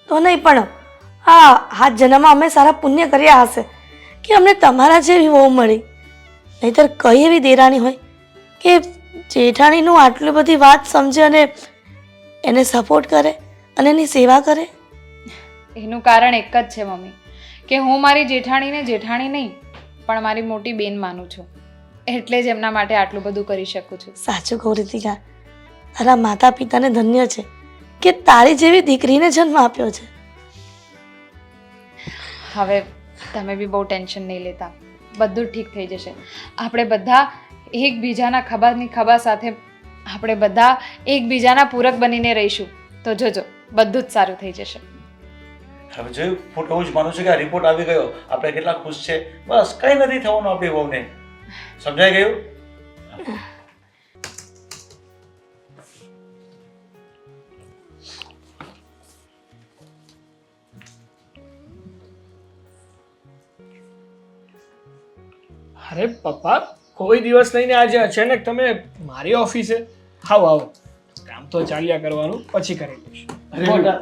તો નહીં પણ આ જન્મમાં અમે સારા પુણ્ય કર્યા હશે કે અમને તમારા જેવી વહુ મળી. નહીંતર કઈ એવી દેરાણી હોય કે જેઠાણીનું આટલી બધી વાત સમજે અને એને સપોર્ટ કરે અને એની સેવા કરે? એનું કારણ એક જ છે મમ્મી, કે હું મારી જેઠાણીને જેઠાણી નહીં પણ મારી મોટી બેન માનું છું, એટલે જ એમના માટે આટલું બધું કરી શકું છું. સાચું કહું રીતિકા, તારા માતા પિતાને ધન્ય છે કે તારી જેવી દીકરીને જન્મ આપ્યો છે. હવે તમે બી બહુ ટેન્શન નહીં લેતા, બધું ઠીક થઈ જશે. આપણે બધા એકબીજાના ખભાની ખભા સાથે આપણે બધા એકબીજાના પૂરક બનીને રહીશું તો જોજો બધું જ સારું થઈ જશે. હવે જોયું, હું એવું જ માનું છું કે આ રિપોર્ટ આવી ગયો, આપણે કેટલા ખુશ છે. બસ કંઈ નથી થવાનું આપણી વહુને. સમજાઈ ગયું? અરે પપ્પા, કોઈ દિવસ નહીં ને આજે અચાનક તમે મારી ઓફિસે આવો આવો. કામ તો ચાલ્યા કરવાનું, પછી કરી લઈશ. અરે બોલ. બેટા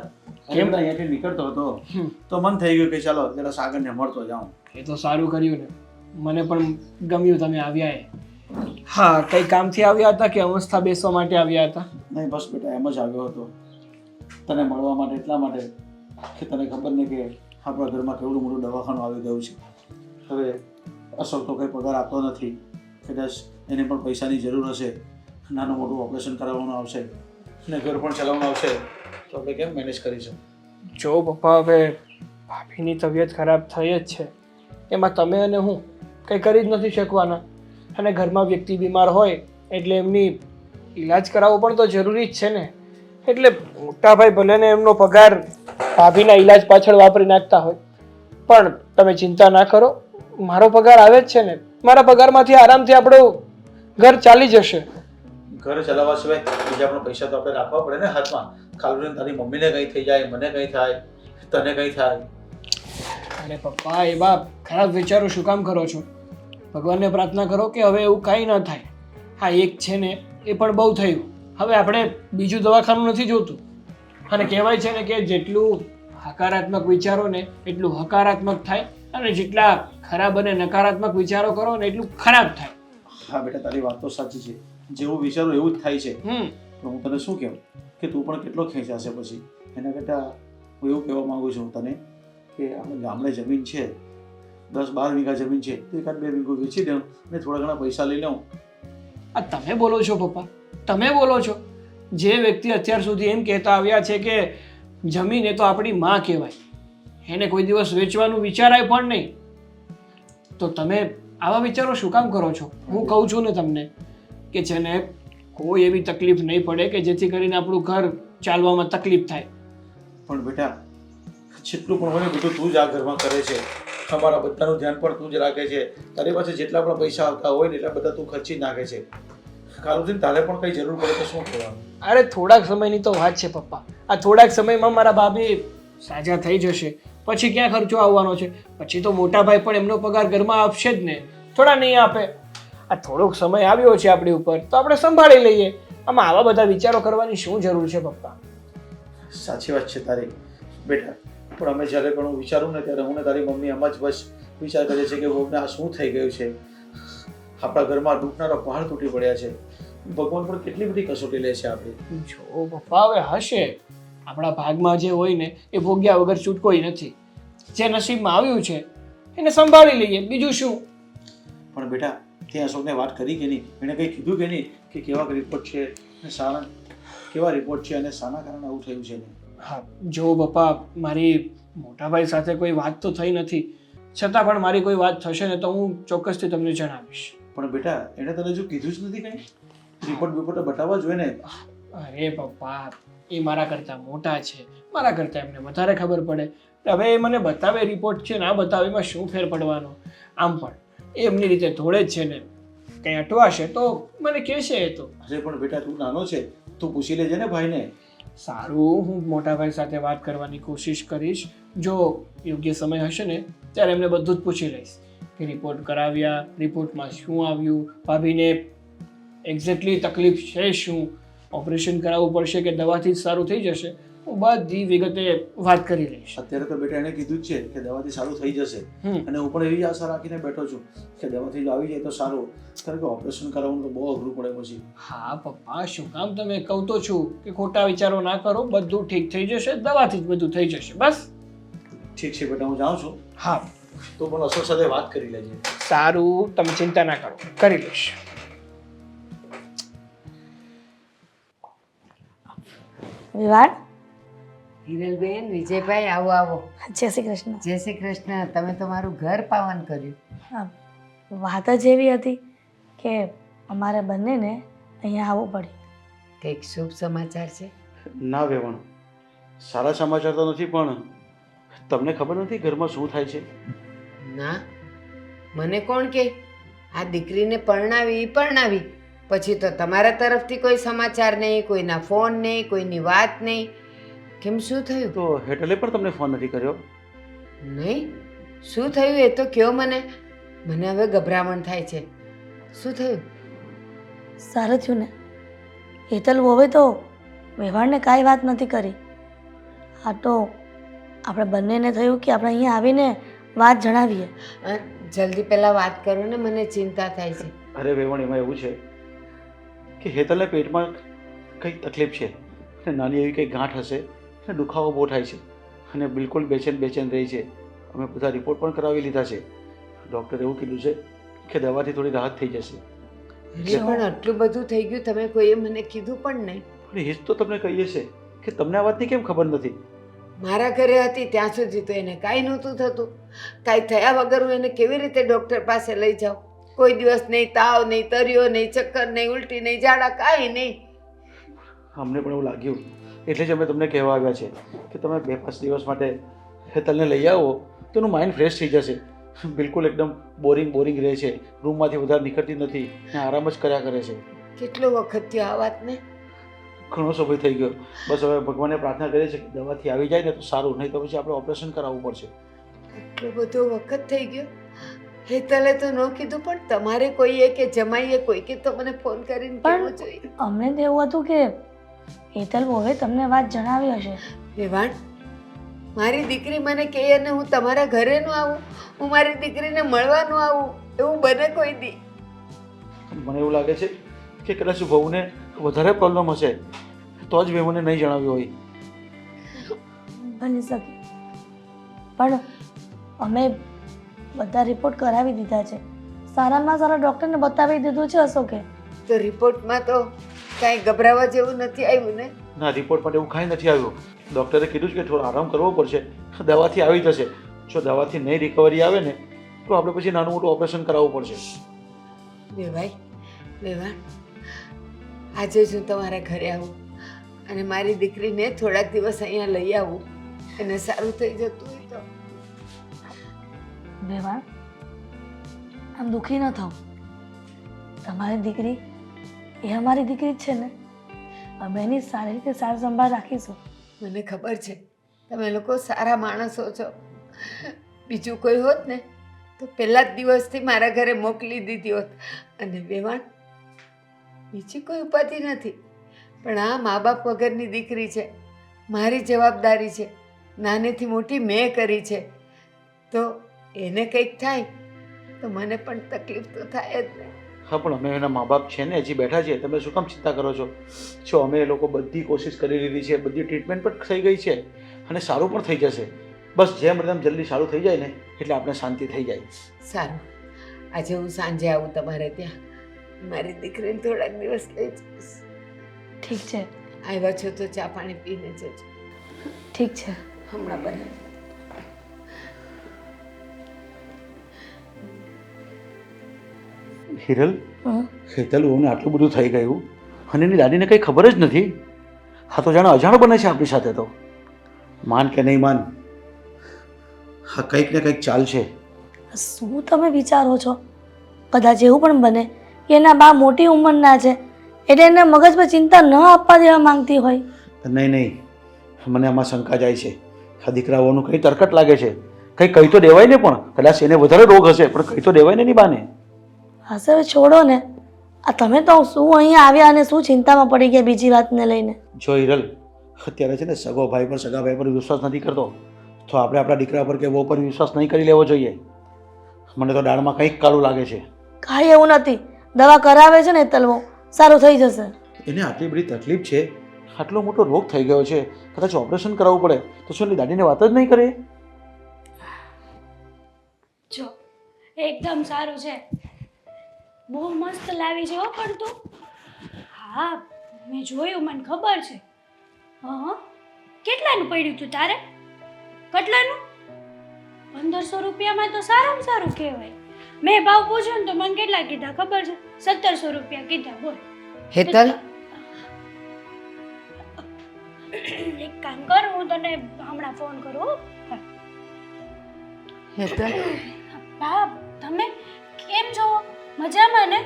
કેમ? કેમ અહીંયાથી નીકળતો હતો હમ. તો મન થઈ ગયું કે ચાલો જરા સાગરને મળતો જાઉં. એ તો સારું કર્યું ને, મને પણ ગમ્યું તમે આવ્યા એ. હા, કઈ કામથી આવ્યા હતા કે અવસ્થા બેસવા માટે આવ્યા હતા? નહીં બસ બેટા એમ જ આવ્યો હતો તને મળવા માટે, એટલા માટે કે તને ખબર ને કે આપણા ઘરમાં કેવડું મોટું દવાખાનું આવી ગયું છે. હવે અશોક તો કંઈ પગાર આપતો નથી, કદાચ એને પણ પૈસાની જરૂર હશે, નાનું મોટું ઓપરેશન કરાવવાનું આવશે અને ઘર પણ ચલાવવાનું આવશે, તો આપણે કેમ મેનેજ કરીશું? જો પપ્પા, હવે ભાભીની તબિયત ખરાબ થઈ જ છે, એમાં તમે અને હું કંઈ કરી જ નથી શકવાના. અને ઘરમાં વ્યક્તિ બીમાર હોય એટલે એમની ઈલાજ કરાવવો પણ તો જરૂરી જ છે ને. એટલે મોટા ભાઈ ભલે ને એમનો પગાર ભાભીના ઈલાજ પાછળ વાપરી નાખતા હોય, પણ તમે ચિંતા ના કરો, મારો પગાર આવે જ છે ને. મારા પગારમાંથી આરામથી આપણું ઘર ચાલી જશે. ઘર ચલાવવા સિવાય બીજા પણ પૈસા તો આપણે રાખવા પડે ને હાથમાં. કાલ તારી મમ્મીને કંઈ થઈ જાય, મને કંઈ થાય, તને કંઈ થાય. અરે પપ્પા, એવા ખરાબ વિચારો શું કામ કરો છો? ભગવાનને પ્રાર્થના કરો કે હવે એવું કાંઈ ન થાય. હા, એક છે ને એ પણ બહુ થયું. હવે આપણે બીજું દવાખાનું નથી જોતું. અને કહેવાય છે ને કે જેટલું હકારાત્મક વિચારો ને એટલું હકારાત્મક થાય, અને જેટલા ખરાબ અને નકારાત્મક વિચારો કરો ને એટલું ખરાબ થાય. હા બેટા, તારી વાત તો સાચી છે. જેવું વિચારું એવું જ થાય છે. તો હું તને શું કહું કે તું પણ કેટલો ખેંચાશે પછી. એના કરતાં હું એવું કહેવા માગું છું તને કે આપણે ગામડે જમીન છે, 10-12 વીઘા જમીન છે, તો 1-2 વીઘો વેચી દઉં અને થોડા ઘણા પૈસા લઈ લઉં. આ તમે બોલો છો પપ્પા, તમે બોલો છો. જે વ્યક્તિ અત્યાર સુધી એમ કહેતા આવ્યા છે કે જમીન એ તો આપણી માં કહેવાય, એને કોઈ દિવસ વેચવાનું વિચારાય પણ નહીં, તો તમે આવા વિચારો શું કામ કરો છો? હું કહું છું ને તમને કે છે ને કોઈ એવી તકલીફ નહીં પડે કે જેથી કરીને આપણું ઘર ચાલવામાં તકલીફ થાય. પણ બેટા, જેટલું પણ હોય બધું તું જ આ ઘરમાં કરે છે. અમારા બધાનું ધ્યાન પણ તું જ રાખે છે. તારી પાસે જેટલા પણ પૈસા આવતા હોય ને એટલા બધા તું ખર્ચી જ નાખે છે. કાલ સુધી તારે પણ કંઈ જરૂર પડે તો શું કરવાનું? અરે થોડાક સમયની તો વાત છે પપ્પા. આ થોડાક સમયમાં મારા ભાભી સાજા થઈ જશે, પછી ક્યાં ખર્ચો આવવાનો છે? પછી તો મોટા ભાઈ પણ એમનો પગાર ઘરમાં આપશે જ ને, થોડા નહીં આપે. આ થોડોક સમય આવ્યો છે આપણી ઉપર, તો આપણે સંભાળી લઈએ. આમાં આવા બધા વિચારો કરવાની શું જરૂર છે પપ્પા? સાચી વાત છે તારી બેટા, પણ અમે જ્યારે પણ હું વિચારું ને ત્યારે હું ને તારી મમ્મી એમ જ બસ વિચાર કરીએ છીએ કે ભગવાન આ શું થઈ ગયું છે. આપણા ઘરમાં ડૂબનારા પહાડ તૂટી પડ્યા છે. ભગવાન પણ કેટલી બધી કસોટી લે છે આપણે. જો પપ્પા, હવે હશે, આપણા ભાગમાં જે હોય ને એ ભોગ્યા વગર છૂટકોય નથી. જે નસીબમાં આવ્યું છે એને સંભાળી લઈએ, બીજું શું. પણ બેટા, ત્યાં અશોકને વાત કરી કે નહીં? એણે કંઈ કીધું કે નહીં કે કેવા રિપોર્ટ છે અને સારા કેવા રિપોર્ટ છે અને શાના કારણે આવું થયું છે? હા, જો પપ્પા, મારી મોટાભાઈ સાથે કોઈ વાત તો થઈ નથી, છતાં પણ મારી કોઈ વાત થશે ને તો હું ચોક્કસથી તમને જણાવીશ. પણ બેટા, એણે તને જો કીધું જ નથી કંઈ? રિપોર્ટ બતાવવા જોઈએ ને. અરે પપ્પા, એ મારા કરતાં મોટા છે, મારા કરતાં એમને વધારે ખબર પડે. હવે એ મને બતાવે રિપોર્ટ છે ના બતાવે, એમાં શું ફેર પડવાનો? આમ પણ એમની રીતે થોડે જ છે ને, કંઈ અટવાશે તો મને કહેશે એ તો. અરે પણ બેટા, તું નાનો છે, તું પૂછી લેજે ને ભાઈને. સારું, હું મોટા ભાઈ સાથે વાત કરવાની કોશિશ કરીશ. જો યોગ્ય સમય હશે ને ત્યારે એમને બધું જ પૂછી લઈશ કે રિપોર્ટ કરાવ્યા, રિપોર્ટમાં શું આવ્યું, ભાભીને એક્ઝેક્ટલી તકલીફ છે શું, ઓપરેશન કરાવવું પડશે કે દવાથી જ સારું થઈ જશે, હું બધી વિગતે વાત કરી લઈશ. અત્યારે તો બેટા એણે કીધું જ છે કે દવાથી સારું થઈ જશે, અને હું પણ એવી આશા રાખીને બેઠો છું કે દવાથી જો આવી જાય તો સારું, કારણ કે ઓપરેશન કરાવવાનું તો બહુ અઘરું પડે પછી. હા પપ્પા, શું કામ તમે કહું તો છું કે ખોટા વિચારો ના કરો, બધું ઠીક થઈ જશે, દવાથી જ બધું થઈ જશે. બસ ઠીક છે બેટા, હું જાઉં છું. હા, તો પણ અશોક સાથે વાત કરી લેજે. સારું, તમે ચિંતા ના કરો, કરી લઈશ. વિવાડ, હિરલબેન, વિજયભાઈ, આવો આવો. જય શ્રી કૃષ્ણ. જય શ્રી કૃષ્ણ. તમે તો મારું ઘર પાવન કર્યું. હા, વાત જ એવી હતી કે અમારે બંનેને અહીંયા આવવું પડ્યું. કંઈક શુભ સમાચાર છે? ના વેવણ, સારા સમાચાર તો નથી, પણ તમને ખબર નથી ઘરમાં શું થાય છે? ના, મને કોણ કે આ દીકરીને પરણાવી પછી તો તમારા તરફથી કોઈ સમાચાર નહીં, કોઈના ફોન નહીં, કોઈની વાત નહીં. કેમ, શું થયું? તો હેટલે પણ તમને ફોન નથી કર્યો? નહીં, શું થયું એ તો કહો મને. મને હવે ગભરામણ થાય છે. શું થયું? સારું થયું ને, હેતલ વોવે તો વ્યવહારને કાંઈ વાત નથી કરી. આ તો આપણે બંનેને થયું કે આપણે અહીંયા આવીને વાત જણાવીએ. જલ્દી પહેલાં વાત કરો ને, મને ચિંતા થાય છે. અરે વેવણ, એમાં એવું છે કે હેતલને પેટમાં કંઈક તકલીફ છે અને નાની એવી કંઈક ગાંઠ હશે અને દુખાવો બહુ થાય છે અને બિલકુલ બેચેન રહી છે. અમે બધા રિપોર્ટ પણ કરાવી લીધા છે. ડૉક્ટરે એવું કીધું છે કે દવાથી થોડી રાહત થઈ જશે. એટલે પણ આટલું બધું થઈ ગયું, તમે કોઈએ મને કીધું પણ નહીં. પણ એ જ તો તમને કહીએ છે કે તમને આ વાતની કેમ ખબર નથી? મારા ઘરે હતી ત્યાં સુધી તો એને કાંઈ નહોતું થતું. કાંઈ થયા વગર હું એને કેવી રીતે ડૉક્ટર પાસે લઈ જાઉં? કોઈ દિવસ નહીં તાવ, નહીં તરિયો, નહીં ચક્કર, નહીં ઉલટી, નહીં ઝાડા, કાંઈ નહીં. અમને પણ એવું લાગ્યું એટલે જ અમે તમને કહેવા આવ્યા છે કે તમે 2-5 દિવસ માટે હેતલને લઈ આવો તો એનું માઇન્ડ ફ્રેશ થઈ જશે. બિલકુલ એકદમ બોરિંગ રહે છે, રૂમમાંથી વધારે નીકળતી નથી ને આરામ જ કર્યા કરે છે. કેટલો વખત થયો આ વાતને? ઘણો સમય થઈ ગયો. બસ હવે ભગવાનને પ્રાર્થના કરીએ છીએ કે દવાથી આવી જાય ને તો સારું, નહીં તો પછી આપણે ઓપરેશન કરાવવું પડશે. આટલો બધો વખત થઈ ગયો. હેતલે તો ન કીધું, પણ તમારે કોઈએ કે જમાઈએ કોઈકે તો મને ફોન કરીને કહેવું જોઈએ. અમને તો એવું હતું કે હેતલ વોવે તમને વાત જણાવી હશે. વેવાણ, મારી દીકરી મને કહે અને હું તમારા ઘરે ન આવું, હું મારી દીકરીને મળવા ન આવું, એવું બને કોઈ દી? મને એવું લાગે છે કે કદાચ વહુને વધારે પ્રોબ્લેમ હશે તો જ મેં મને નહીં જણાવ્યું હોય. બની શકે, પણ અમે બધા રિપોર્ટ કરાવી દીધા છે. સારામાં સારા ડૉક્ટરને બતાવી દીધું છે અશોકે. તો રિપોર્ટમાં તો કાંઈ ગભરાવા જેવું નથી આવ્યું ને? ના, રિપોર્ટ માટે એવું કાંઈ નથી આવ્યું. ડૉક્ટરે કીધું છે કે થોડો આરામ કરવો પડશે, દવાથી આવી જશે. જો દવાથી નહીં રિકવરી આવે ને તો આપણે પછી નાનું મોટું ઓપરેશન કરાવવું પડશે. વેવાણ, આજે જ હું તમારા ઘરે આવું અને મારી દીકરીને થોડાક દિવસ અહીંયા લઈ આવું, એને સારું થઈ જતું હોય તો. વેવાણ, આમ દુઃખી ન થાવ. તમારી દીકરી એ અમારી દીકરી જ છે ને. અમે એની સારી રીતે સાર સંભાળ રાખીશું. મને ખબર છે તમે લોકો સારા માણસો છો. બીજું કોઈ હોત ને તો પહેલા જ દિવસથી મારા ઘરે મોકલી દીધી હોત. અને વેવાણ, બીજી કોઈ ઉપાધિ નથી, પણ આ મા બાપ વગરની દીકરી છે, મારી જવાબદારી છે, નાનેથી મોટી મેં કરી છે, તો એને કંઈક થાય તો મને પણ તકલીફ તો થાય જ ને. હા, પણ અમે એના મા બાપ છે ને, હજી બેઠા છીએ. તમે શું કામ ચિંતા કરો છો? જો અમે એ લોકો બધી કોશિશ કરી લીધી છે, બધી ટ્રીટમેન્ટ પણ થઈ ગઈ છે અને સારું પણ થઈ જશે. બસ જેમ એકદમ જલ્દી સારું થઈ જાય ને એટલે આપણે શાંતિ થઈ જાય. સારું, આજે હું સાંજે આવું તમારે ત્યાં, મારી દીકરીને થોડાક દિવસ લઈ જઈશ. ઠીક છે. આવ્યા છો તો ચા પાણી પીને જજો. ઠીક છે. હમણાં બને. હિરલ, હમ. હેતલ વહુને આટલું બધું થઈ ગયું અને એની દાદીને કંઈ ખબર જ નથી. હા, તો જાણે અજાણ બને છે આપણી સાથે. તો માન કે નહીં માન, હા કંઈક ને કંઈક ચાલ છે. શું તમે વિચારો છો? કદાચ એવું પણ બને કે એના બા મોટી ઉંમરના છે એટલે એને મગજમાં ચિંતા ન આપવા દેવા માંગતી હોય. નહીં, મને આમાં શંકા જાય છે. આ દીકરાઓનું કંઈ તરકટ લાગે છે. કંઈ કહી તો દેવાય ને, પણ કદાચ એને વધારે રોગ હશે પણ કહી તો દેવાય ને એની બાને. હા સર, છોડો ને. આ તમે તો શું અહીંયા આવ્યા અને શું ચિંતામાં પડી ગયા બીજી વાતને લઈને? જો હિરલ, અત્યારે છે ને સગા ભાઈ પર વિશ્વાસ નથી કરતો, તો આપણે આપણા દીકરા પર કે વહુ પર વિશ્વાસ નહીં કરી લેવો જોઈએ. મને તો દાળમાં કંઈક કાળું લાગે છે. કાંઈ એવું નથી. દવા કરાવે છે ને તલવો, સારું થઈ જશે. એને આટલી બધી તકલીફ છે, આટલો મોટો રોગ થઈ ગયો છે, કદાચ ઓપરેશન કરાવવું પડે તો શું એની દાદીને વાત જ નહીં કરે? જો એકદમ સારું છે, બહુ મસ્ત લાવી છે હો. પણ તું, હા મેં જોયું, મને ખબર છે. હા, કેટલાનું પડ્યું તું તારે? કેટલાનું? 1500 રૂપિયામાં તો સારામાં સારું કહેવાય. મેં ભાવ પૂછ્યો ને તો મને કેટલા કીધા ખબર છે? 1700 રૂપિયા કીધા. બોલ હેતલ, એક કામ કર, હું તને હમણાં ફોન કરું હો. હેતલ, બા, તમે કેમ છો? મજામાં ને?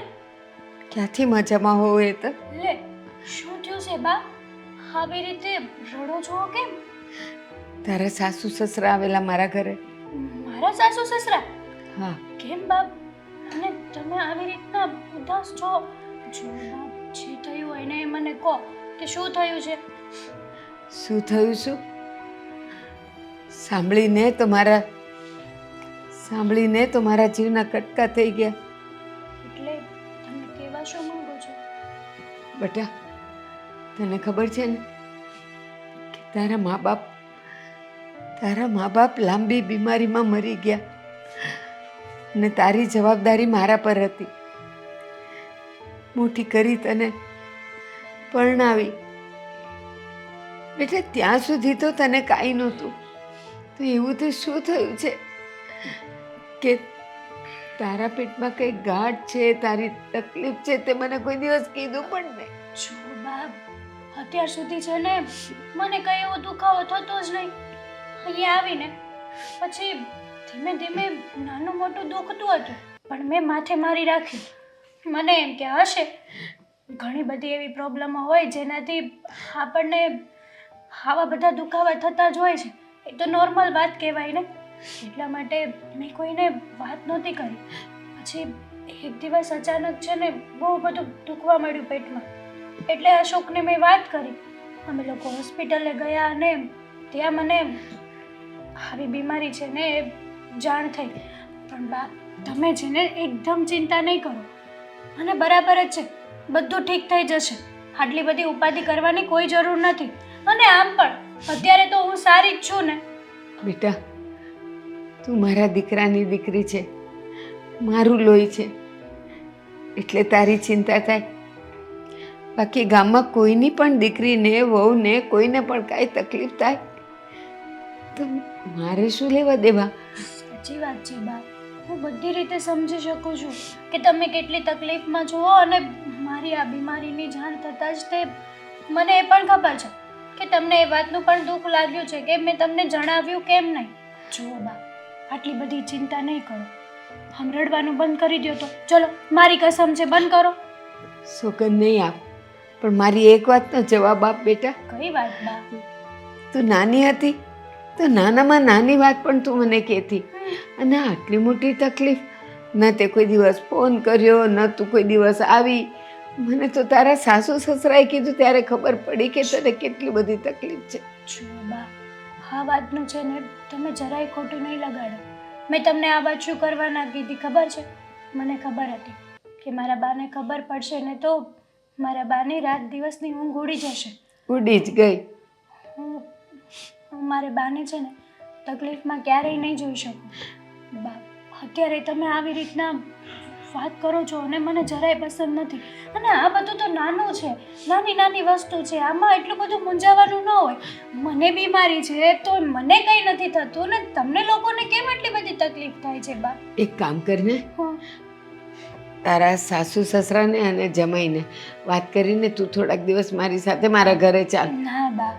ક્યાંથી મજામાં હોવ હેતલ? લે, શું થયું છે બા? આવી રીતે રડો છો કેમ? તારા સાસુ સસરા આવેલા મારા ઘરે. મારા સાસુ સસરા? હા. કેમ બા? અને તમે આવી રીતના ઉદાસ છો. જો બા, જે થયું હોય ને એ મને કહો કે શું થયું છે. શું થયું શું? સાંભળીને તો મારા જીવના કટકા થઈ ગયા. એટલે તમે કહેવા શું માંગો છો? બેટા, તને ખબર છે ને કે તારા મા બાપ લાંબી બીમારીમાં મરી ગયા અને તારી જવાબદારી મારા પર હતી. મોટી કરી તને પરણાવી. બેટા, ત્યાં સુધી તો તને કાંઈ નહોતું, તો એવું તો શું થયું છે કે તારા પેટમાં કંઈ ગાંઠ છે, તારી તકલીફ છે, તે મને કોઈ દિવસ કીધું પણ નહીં. જો બા, અત્યાર સુધી છે ને મને કઈ એવો દુખાવો થતો જ નહીં. અહીંયા આવીને પછી ધીમે ધીમે નાનું મોટું દુખતું હતું, પણ મેં માથે મારી રાખ્યું. મને એમ કે હશે ઘણી બધી એવી પ્રોબ્લેમો હોય જેનાથી આપણને આવા બધા દુખાવા થતા જ હોય છે. એ તો નોર્મલ વાત કહેવાય ને. એટલા માટે મેં કોઈને વાત નહોતી કરી. પછી એક દિવસ અચાનક છે ને બહુ બધું દુખવા મળ્યું પેટમાં, એટલે અશોકને મેં વાત કરી. અમે લોકો હોસ્પિટલે ગયા અને ત્યાં મને આવી બીમારી છે ને એ જાણ થઈ. પણ બા, તમે છે ને એકદમ ચિંતા નહીં કરો, અને બરાબર જ છે, બધું ઠીક થઈ જશે. આટલી બધી ઉપાધિ કરવાની કોઈ જરૂર નથી. અને આમ પણ અત્યારે તો હું સારી જ છું ને. બેટા, તું મારા દીકરાની દીકરી છે, મારું લોહી છે, એટલે તારી ચિંતા થાય. બાકી ગામમાં કોઈની પણ દીકરીને, વહુને, કોઈને પણ કાંઈ તકલીફ થાય તો મારે શું લેવા દેવા? સાચી વાત છે બા, હું બધી રીતે સમજી શકું છું કે તમે કેટલી તકલીફમાં છો. અને મારી આ બીમારીની જાણ થતાં જ તે મને એ પણ ખબર છે કે તમને એ વાતનું પણ દુઃખ લાગ્યું છે કે મેં તમને જણાવ્યું કેમ નહીં. જુઓ બા, આટલી બધી ચિંતા નહીં કરો. આમ રડવાનું બંધ કરી દો. તો ચલો, મારી કસમ છે, બંધ કરો. સોગંદ નહીં આપ, પણ મારી એક વાતનો જવાબ આપ બેટા. કઈ વાત બા? તું નાની હતી તો નાનામાં નાની વાત પણ તું મને કહેતી, અને આટલી મોટી તકલીફ ન તે કોઈ દિવસ ફોન કર્યો, ન તું કોઈ દિવસ આવી. મને તો તારા સાસુ સસરાએ કીધું ત્યારે ખબર પડી કે તને કેટલી બધી તકલીફ છે. જુઓ બા, આ વાતનું છે ને તમે જરાય ખોટું નહીં લગાડો. મેં તમને આ વાત શું કરવા ના કીધી ખબર છે? મને ખબર હતી કે મારા બાને ખબર પડશે ને તો મારા બાની રાત દિવસની ઊંઘ ઉડી જશે. ઉડી જ ગઈ. હું મારે બાને છે ને તકલીફમાં ક્યારેય નહીં જોઈ શકું. બા, અત્યારે તમે આવી રીતના વાત કરો છો અને મને જરાય પસંદ નથી. અને આ બધું તો નાનું છે, નાની નાની વસ્તુ છે, આમાં એટલું બધું મૂંઝાવાનું ન હોય. મને બીમારી છે તો મને કંઈ નથી થતું, ને તમને લોકોને કેમ એટલી બધી તકલીફ થાય છે બા? એક કામ કરને, હા, તારા સાસુ સસરાને અને જમાઈને વાત કરીને તું થોડાક દિવસ મારી સાથે મારા ઘરે ચાલ. ના બા,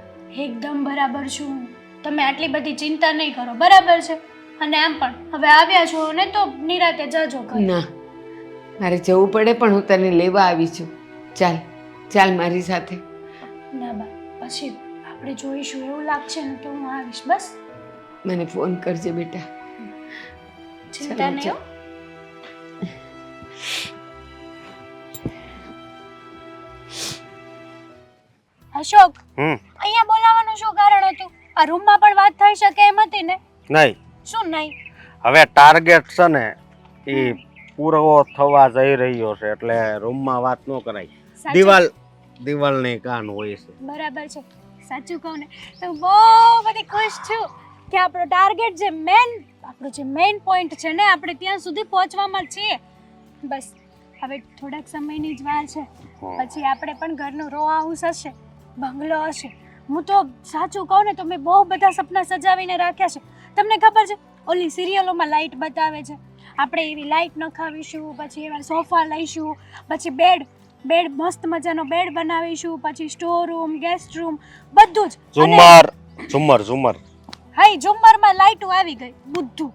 એકદમ બરાબર છું. તમે આટલી બધી ચિંતા નહીં કરો, બરાબર છે. અને આમ પણ હવે આવ્યા છો ને તો નિરાતે જજો ઘરે. ના, મારે જવું પડે પણ હું તને લેવા આવી છું. ચાલ ચાલ મારી સાથે. ના બા, પછી આપણે જોઈશું. એવું લાગશે ને તો હું આવીશ. બસ મને ફોન કરજે બેટા. ચિંતા ચાલો, નહીં હો. અશોક, અહીંયા બોલાવવાનું શું કારણ હતું? આ રૂમમાં પણ વાત થઈ શકે એમ હતી ને? નહીં, શું નહીં? હવે ટાર્ગેટ છે ને એ પૂરો થવા જઈ રહ્યો છે, એટલે રૂમમાં વાત ન કરાય. સાચું? દિવાલની કાન હોય છે. બરાબર છે. સાચું કહું ને તો બહુ બધી ખુશ છું કે આપણો ટાર્ગેટ જે મેઇન પોઈન્ટ છે ને, આપણે ત્યાં સુધી પહોંચવામાં છીએ. બસ હવે થોડાક સમયની જ વાર છે, પછી આપણે પણ ઘરનો રો હાઉસ હશે, બંગલો હશે. હું તો સાચું કહું ને તો મેં બહુ બધા સપના સજાવીને રાખ્યા છે. તમને ખબર છે, ઓલી સિરિયલોમાં લાઇટ બતાવે છે, આપણે એવી લાઇટ નખાવીશું, પછી એવા સોફા લઈશું, પછી બેડ મસ્ત મજાનો બેડ બનાવીશું, પછી સ્ટોર રૂમ, ગેસ્ટ રૂમ, બધું જ. ઝુમર હાઈ, ઝુમ્મરમાં લાઇટો આવી ગઈ. બુદ્ધુ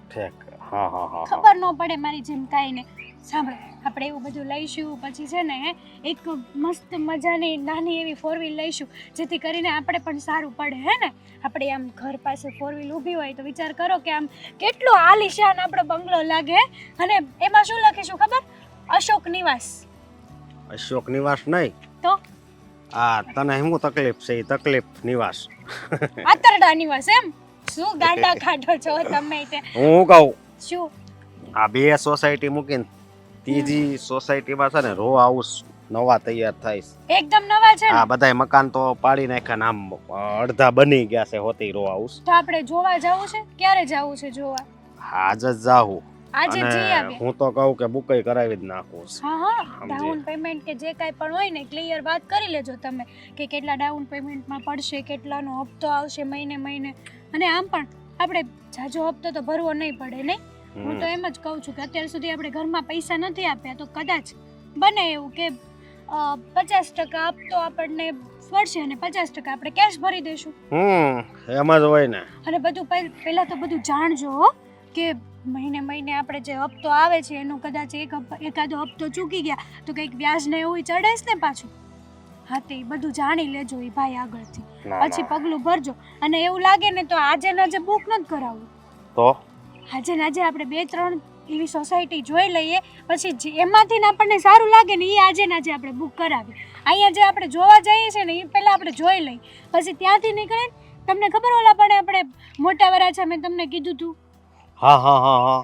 ઠીક. હા. ખબર ન પડે મારી જેમ કાંઈ ને. સાંભળો, આપણે એવું બધું લઈશું, પછી છે ને એક મસ્ત મજાની નાની એવી 4 વ્હીલ લઈશું, જેથી કરીને આપણે પણ સારું પડે, હે ને? આપણે આમ ઘર પાસે 4 વ્હીલ ઊભી હોય તો વિચાર કરો કે આમ કેટલો આલીશાન આપણો બંગલો લાગે. અને એમાં શું લખીશું ખબર? અશોક નિવાસ. અશોક નિવાસ નહીં, તો તને શું તકલીફ છે? એ તકલીફ નિવાસ. આતરડા નિવાસ. એમ શું ગાંડા કાઢો છો તમે? તે હું કહું, શું આ 2 સોસાયટી મૂકીને ત્રીજી સોસાયટીમાં છે ને રો હાઉસ નવા તૈયાર થાય છે. એકદમ નવા છે ને? આ બધાય મકાન તો પાડી નાખ્યા ને આમ અડધા બની ગયા છે હોતી રો હાઉસ. તો આપણે જોવા જવું છે? ક્યારે જવું છે જોવા? આજ જ જાઉં. આજે જઈ અને આવીએ. હું તો કહું કે બુકઈ કરાવી જ નાખું છે. હા, ડાઉન પેમેન્ટ કે જે કાંઈ પણ હોય ને ક્લિયર વાત કરી લેજો તમે કે કેટલા ડાઉન પેમેન્ટમાં પડશે, કેટલાનો હપ્તો આવશે મહિને. અને આમ પણ આપણે જાજો હપ્તો તો ભરવો નહીં પડે, નહીં? હું તો એમ જ કહું છું કે અત્યાર સુધી આપણે ઘરમાં પૈસા નથી આપ્યા, તો કદાચ બને એવું કે 50% હપ્તો આપણને પડશે અને 50% આપણે કેશ ભરી દઈશું. એમ જ હોય ને. અને બધું પહેલા તો બધું જાણજો હો, કે મહિને આપણે જે હપ્તો આવે છે એનો કદાચ એકાદો હપ્તો ચૂકી ગયા તો કંઈક વ્યાજ ને એવું ચડેશ ને પાછું. હા, તે બધું જાણી લેજો એ ભાઈ આગળથી, પછી પગલું ભરજો. અને એવું લાગે ને તો આજે ને આજે બુક નથી કરાવવું, તો આજે ને આજે આપણે 2-3 એવી સોસાયટી જોઈ લઈએ, પછી એમાંથી ને આપણને સારું લાગે ને એ આજે ને આજે આપણે બુક કરાવીએ. અહીંયા જે આપણે જોવા જઈએ છીએ ને એ પહેલાં આપણે જોઈ લઈએ, પછી ત્યાંથી નીકળે. તમને ખબર ઓલા પણ આપણે મોટા વરાછા મેં તમને કીધું હતું? હા.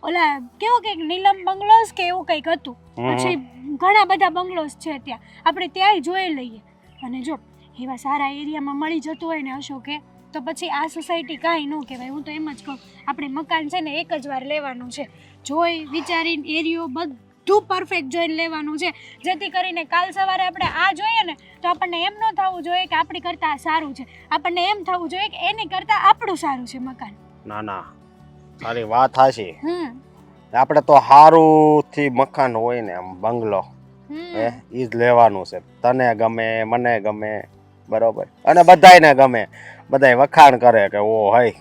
ઓલા કેવું કંઈક નીલમ બંગલોઝ કે એવું કંઈક હતું. પછી ઘણા બધા બંગલોઝ છે ત્યાં, આપણે ત્યાંય જોઈ લઈએ. અને જો એવા સારા એરિયામાં મળી જતું હોય ને અશોકે, તો પછી આ સોસાયટી કાંઈ ન કહેવાય. હું તો એમ જ કહું, આપણે મકાન છે ને એક જ વાર લેવાનું છે, જોઈ વિચારીને એરિયો બધું પરફેક્ટ જોઈને લેવાનું છે, જેથી કરીને કાલ સવારે આપણે આ જોઈએ ને તો આપણને એમ ન થવું જોઈએ કે આપણી કરતાં આ સારું છે, આપણને એમ થવું જોઈએ કે એની કરતાં આપણું સારું છે મકાન. ના, તારી વાત હાચી. આપણે તો હારું થી મકાન હોય ને આમ બંગલો, ઈ જ લેવાનું છે. તને ગમે, મને ગમે, બરોબર, અને બધાયને ગમે. બધાય વખાણ કરે કે ઓ હઈ.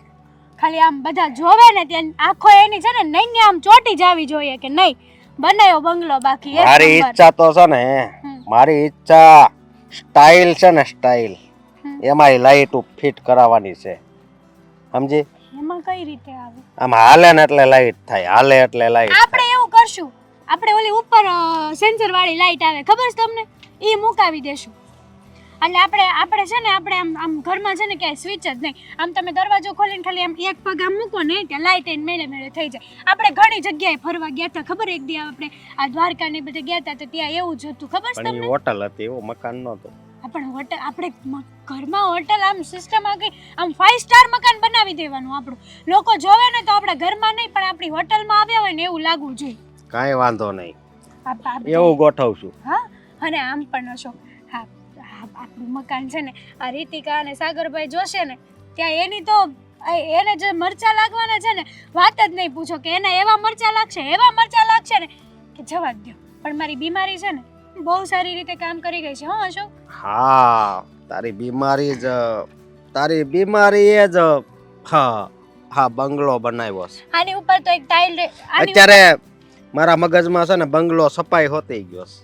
ખાલી આમ બધા જોવે ને ત્યાં આખો એની છે ને નહીં આમ ચોટી જાવી જોઈએ કે નહીં બનાવ્યો બંગલો. બાકી મારી ઈચ્છા તો છે ને, મારી ઈચ્છા સ્ટાઇલ છે ને, સ્ટાઇલ એમાં લાઈટ ફિટ કરાવવાની છે, સમજી? એમાં કઈ રીતે આવે? આમ હાલે ને એટલે લાઈટ થાય, હાલે એટલે લાઈટ. આપણે એવું કરશું, આપણે ઓલી ઉપર સેન્સર વાળી લાઈટ આવે ખબર છે તમને, એ મુકાવી દેશું. એટલે આપણે છે ને આપણે આમ ઘરમાં છે ને ક્યાંય સ્વિચ જ નહીં, આમ તમે દરવાજો ખોલીને ખાલી આમ એક પગ આમ મૂકો ને ત્યાં લાઈટ એને મેળે થઈ જાય. આપણે ઘણી જગ્યાએ ફરવા ગયા હતા ખબર, એક દી આપણે આ દ્વારકા ને બધે ગયા હતા તો ત્યાં એવું જ હતું ખબર છે પણ તમને? એ હોટલ હતી, એવું મકાન નહોતું. પણ હોટલ આપણે ઘરમાં હોટલ આમ સિસ્ટમ આ ગઈ, આમ 5 સ્ટાર મકાન બનાવી દેવાનું આપણું. લોકો જોવે ને તો આપણા ઘરમાં નહીં પણ આપણી હોટલમાં આવ્યા હોય ને એવું લાગવું જોઈએ. કાંઈ વાંધો નહીં, આપણે એવું ગોઠવશું. હા, અને આમ પણ અશોક, હા, આપણું મકાન છે ને આ રીતિકા અને સાગરભાઈ જોશે ને ત્યાં એની તો એને જે મરચા લાગવાના છે ને વાત જ નહીં પૂછો, કે એના એવા મરચા લાગશે ને કે જવા જ દો. પણ મારી બીમારી છે ને બહુ સારી રીતે કામ કરી ગઈ છે. હા અશોક? હા, તારી બીમારી એ જ હા બંગલો બનાવ્યો છે. આની ઉપર તો એક ટાઇલ અત્યારે મારા મગજમાં છે ને બંગલો સપાઈ હોતી ગયો છે,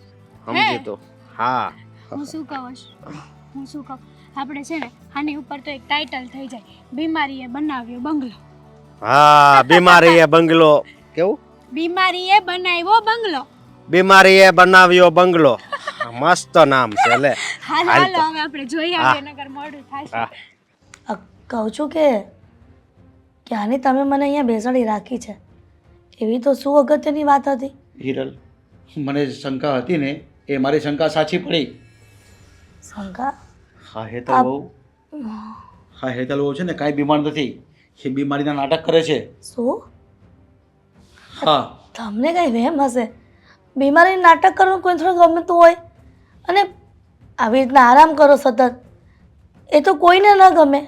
સમજી તો? હા, હું શું કહું આપણે છે ને આની ઉપર તો એક ટાઇટલ થઈ જાય, બીમારીએ બનાવ્યો બંગલો. હા, બીમારીએ બંગલો. કેવું? બીમારીએ બનાવ્યો બંગલો. બીમારીએ બનાવ્યો બંગલો. મસ્ત નામ છે લે. હાલો હવે આપણે જોઈ આવીએ નગર મોડું થશે. કહું છું કે ક્યાંની તમે મને અહીંયા બેસાડી રાખી છે, એવી તો શું અગત્યની વાત હતી? હિરલ, મને શંકા હતી ને એ મારી શંકા સાચી પડી. શંકા? હા હેતલ બહુ છે ને કાંઈ બીમાર નથી, એ બીમારીના નાટક કરે છે. શું? હા, તમને કંઈ વહેમ હશે? બીમારી નાટક કરવું કોઈ થોડું ગમતું હોય, અને આવી રીતના આરામ કરો સતત, એ તો કોઈને ન ગમે.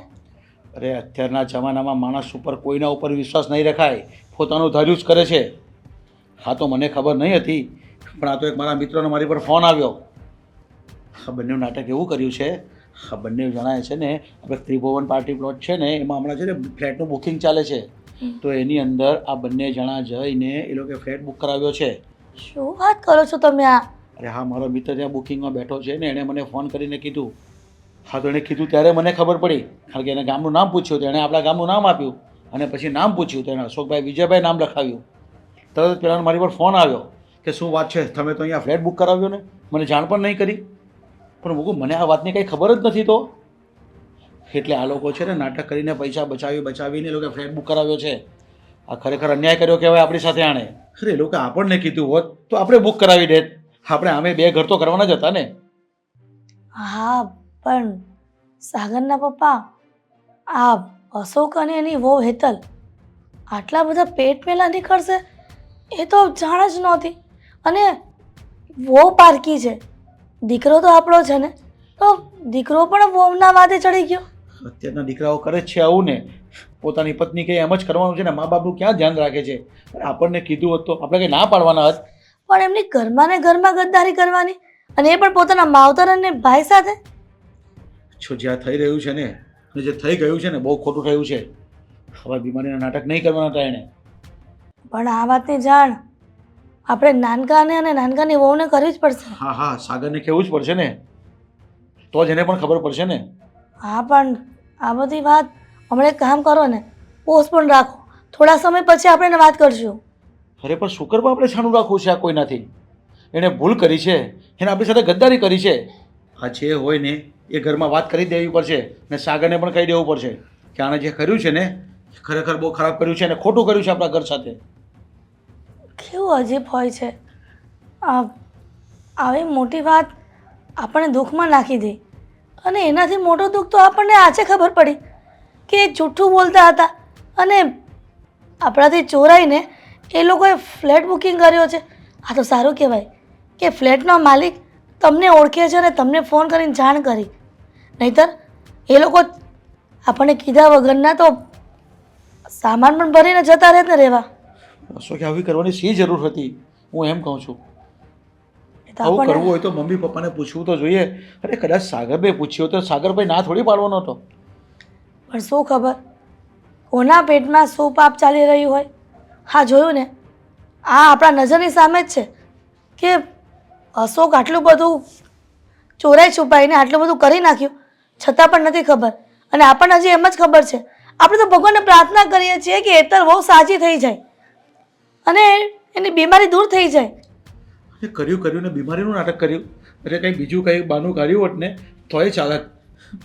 અરે અત્યારના જમાનામાં માણસ ઉપર કોઈના ઉપર વિશ્વાસ નહીં રખાય, પોતાનું ધાર્યું જ કરે છે. હા, તો મને ખબર નહીં હતી, પણ આ તો એક મારા મિત્રોનો મારી પર ફોન આવ્યો. આ બંને નાટક એવું કર્યું છે, આ બંને જણાએ છે ને આપણે ત્રિભુવન પાર્ટી પ્લોટ છે ને એમાં હમણાં છે ને ફ્લેટનું બુકિંગ ચાલે છે, તો એની અંદર આ બંને જણા જઈને એ લોકોએ ફ્લેટ બુક કરાવ્યો છે. શું વાત કરો છો તમે આ? અરે હા, મારો મિત્ર ત્યાં બુકિંગમાં બેઠો છે ને, એણે મને ફોન કરીને કીધું. હા, તો એણે કીધું ત્યારે મને ખબર પડી, કારણ કે એને ગામનું નામ પૂછ્યું તો એણે આપણા ગામનું નામ આપ્યું, અને પછી નામ પૂછ્યું તો એણે અશોકભાઈ વિજયભાઈ નામ લખાવ્યું. તરત પેલા મારી પર ફોન આવ્યો કે શું વાત છે, તમે તો અહીંયા ફ્લેટ બુક કરાવ્યો ને, મને જાણ પણ નહીં કરી. પણ મૂકું, મને આ વાતની કંઈ ખબર જ નથી. તો એટલે આ લોકો છે ને નાટક કરીને પૈસા બચાવીને એ લોકો ફ્લેટ બુક કરાવ્યો છે. આ ખરેખર અન્યાય કર્યો કહેવાય આપણી સાથે આણે. અરે એ લોકો આપણને કીધું હોત તો આપણે બુક કરાવી દેત. આપણે આમે 2 ઘર તો કરવાના જ હતા ને. હા, પણ સાગરના પપ્પા, આ અશોક અને એની વહુ હેતલ આટલા બધા પેટ મેલા નીકળશે એ તો જાણ જ નહોતી. અને વહુ પારકી છે, દીકરો તો આપણો છે ને, તો દીકરો પણ વહુના વાદે ચડી ગયો. અત્યારના દીકરાઓ કરે જ છે આવું ને. પોતાની પત્ની કંઈ એમ જ કરવાનું છે ને, મા બાપનું ક્યાં ધ્યાન રાખે છે. આપણને કીધું હોત તો આપણે કંઈ ના પાડવાના હોત. પણ એમની ઘરમાં ને ઘરમાં ગદ્દારી કરવાની, અને એ પણ પોતાના માવતર અને ભાઈ સાથે. જો જ્યાં થઈ રહ્યું છે ને, અને જે થઈ ગયું છે ને, બહુ ખોટું થયું છે. હવે બીમારીના નાટક નહીં કરવાના હતા એણે. પણ આ વાતની જાણ આપણે નાનકાને અને નાનકાની વહુને કરવી જ પડશે. હા હા, સાગરને કહેવું જ પડશે ને, તો જ એને પણ ખબર પડશે ને. હા, પણ આ બધી વાત હમણાં એક કામ કરો ને, પોસ્ટપોન રાખો, થોડા સમય પછી આપણે એને વાત કરશું. અરે પણ શું કરવા આપણે છાણું રાખવું છે? આ કોઈ નથી. એણે ભૂલ કરી છે, એને આપણી સાથે ગદ્દારી કરી છે. આ જે હોય ને એ ઘરમાં વાત કરી દેવી પડશે, ને સાગરને પણ કહી દેવું પડશે કે આણે જે કર્યું છે ને ખરેખર બહુ ખરાબ કર્યું છે અને ખોટું કર્યું છે આપણા ઘર સાથે. કેવું અજીબ હોય છે. આવી મોટી વાત આપણને દુઃખમાં નાખી દે, અને એનાથી મોટું દુઃખ તો આપણને આજે ખબર પડી કે એ જૂઠું બોલતા હતા અને આપણાથી ચોરાઈને એ લોકોએ ફ્લેટ બુકિંગ કર્યો છે. આ તો સારું કહેવાય કે ફ્લેટનો માલિક તમને ઓળખે છે અને તમને ફોન કરીને જાણ કરી. નહીંતર એ લોકો આપણને કીધા વગરના તો સામાન પણ ભરીને જતા રહે ને રહેવા. શું કે આવી કરવાની શી જરૂર હતી? હું એમ કહું છું, એ તો આવું આપણને કરવું હોય તો મમ્મી પપ્પાને પૂછવું તો જોઈએ. અરે કદાચ સાગરને પૂછ્યું તો સાગરભાઈ ના થોડી પાડવાનો હતો. પણ શું ખબર કોના પેટમાં શું પાપ ચાલી રહ્યું હોય. હા, જોયું ને, આ આપણા નજરની સામે જ છે કે અશોક આટલું બધું ચોરાઈ છુપાઈને આટલું બધું કરી નાખ્યું, છતાં પણ નથી ખબર. અને આપણને હજી એમ જ ખબર છે. આપણે તો ભગવાનને પ્રાર્થના કરીએ છીએ કે હેતલ બહુ સાજી થઈ જાય અને એની બીમારી દૂર થઈ જાય. એ કર્યું ને બીમારીનું નાટક કર્યું. અરે કંઈ બીજું કંઈ બાનું કાઢ્યું હોત ને તોય ચાલત,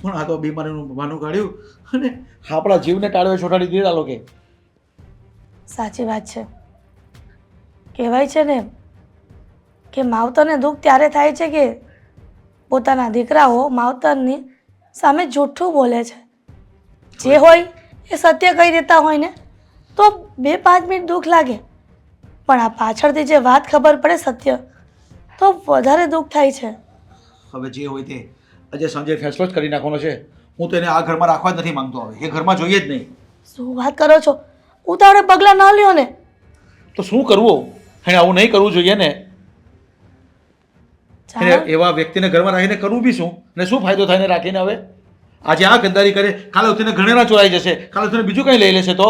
પણ આ તો બીમારીનું બાનું કાઢ્યું અને આપણા જીવને ટાળવે છોટાડી દીધા લોકો. સાચી વાત છે. કહેવાય છે ને કે માવતરને દુઃખ ત્યારે થાય છે કે પોતાના દીકરાઓ માવતરની સામે જૂઠું બોલે છે. જે હોય એ સત્ય કહી દેતા હોય ને તો 2-5 મિનિટ દુઃખ લાગે, પણ આ પાછળથી જે વાત ખબર પડે સત્ય, તો વધારે દુઃખ થાય છે. હવે જે હોય તે આજે સાંજે ફેસલો જ કરી નાખવાનો છે. હું તો એને આ ઘરમાં રાખવા જ નથી માંગતો. હવે એ ઘરમાં જોઈએ જ નહીં. શું વાત કરો છો? ઉતાવળે પગલાં ન લ્યો ને. તો શું કરવું? એને આવું નહીં કરવું જોઈએ ને. એને જાણો, એવા વ્યક્તિને ઘરમાં રાખીને કરવું બી શું, ને શું ફાયદો થાય ને રાખીને? હવે આજે આ ગદ્દારી કરે, કાલે ઉઠીને ઘરેણા ચોરાઈ જશે, કાલે ઉઠીને બીજું કંઈ લઈ લેશે તો?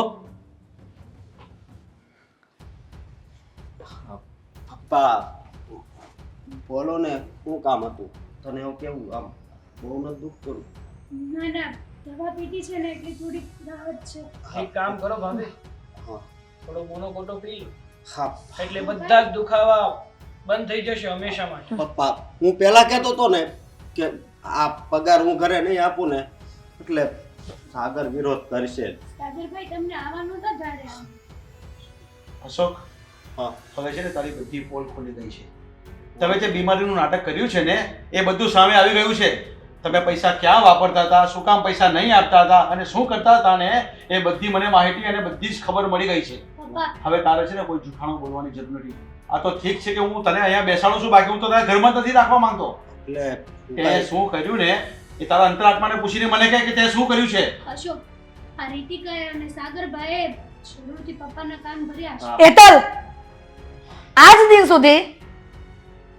પપ્પા બોલો ને, શું કામ હતું તને? એવું કેવું આમ બહુ નથી દુઃખ કરું. ના ના, દવા પીધી છે ને એટલે થોડીક રાહત છે. એક કામ કરો ભાભી, હા થોડો મોનોકોટો પી લો, હા એટલે બધા જ દુખાવા બંધ થઈ જશે હંમેશા માટે. પપ્પા, હું પહેલા કહેતો હતો ને કે આ પગાર હું ઘરે નહીં આપું ને એટલે સાગર વિરોધ કરશે. સાગરભાઈ, તમને આવવાનું નતા ધારે આમ. અશોક, હા હવે છે ને તારી બધી પોલ ખોલી ગઈ છે. તમે જે બીમારીનું નાટક કર્યું છે ને એ બધું સામે આવી ગયું છે. તમે પૈસા ક્યાં વાપરતા હતા, શું કામ પૈસા નહીં આપતા હતા અને શું કરતા હતા ને એ બધી મને માહિતી અને બધી જ ખબર મળી ગઈ છે. પપ્પા, હવે તારે છે ને કોઈ જૂઠાણું બોલવાની જરૂર નથી. આ તો ઠીક છે કે હું તને અહીંયા બેસાડું છું, બાકી હું તો તારા ઘરમાં જ નથી રાખવા માંગતો. એટલે એ શું કર્યું ને એ તારા અંતરાત્માને પૂછીને મને કહે કે તે શું કર્યું છે. અશોક, આ રીતિકાએ અને સાગરભાઈએ શરૂથી પપ્પાના કાન ભર્યા છે. હેતલ, આજ દિન સુધી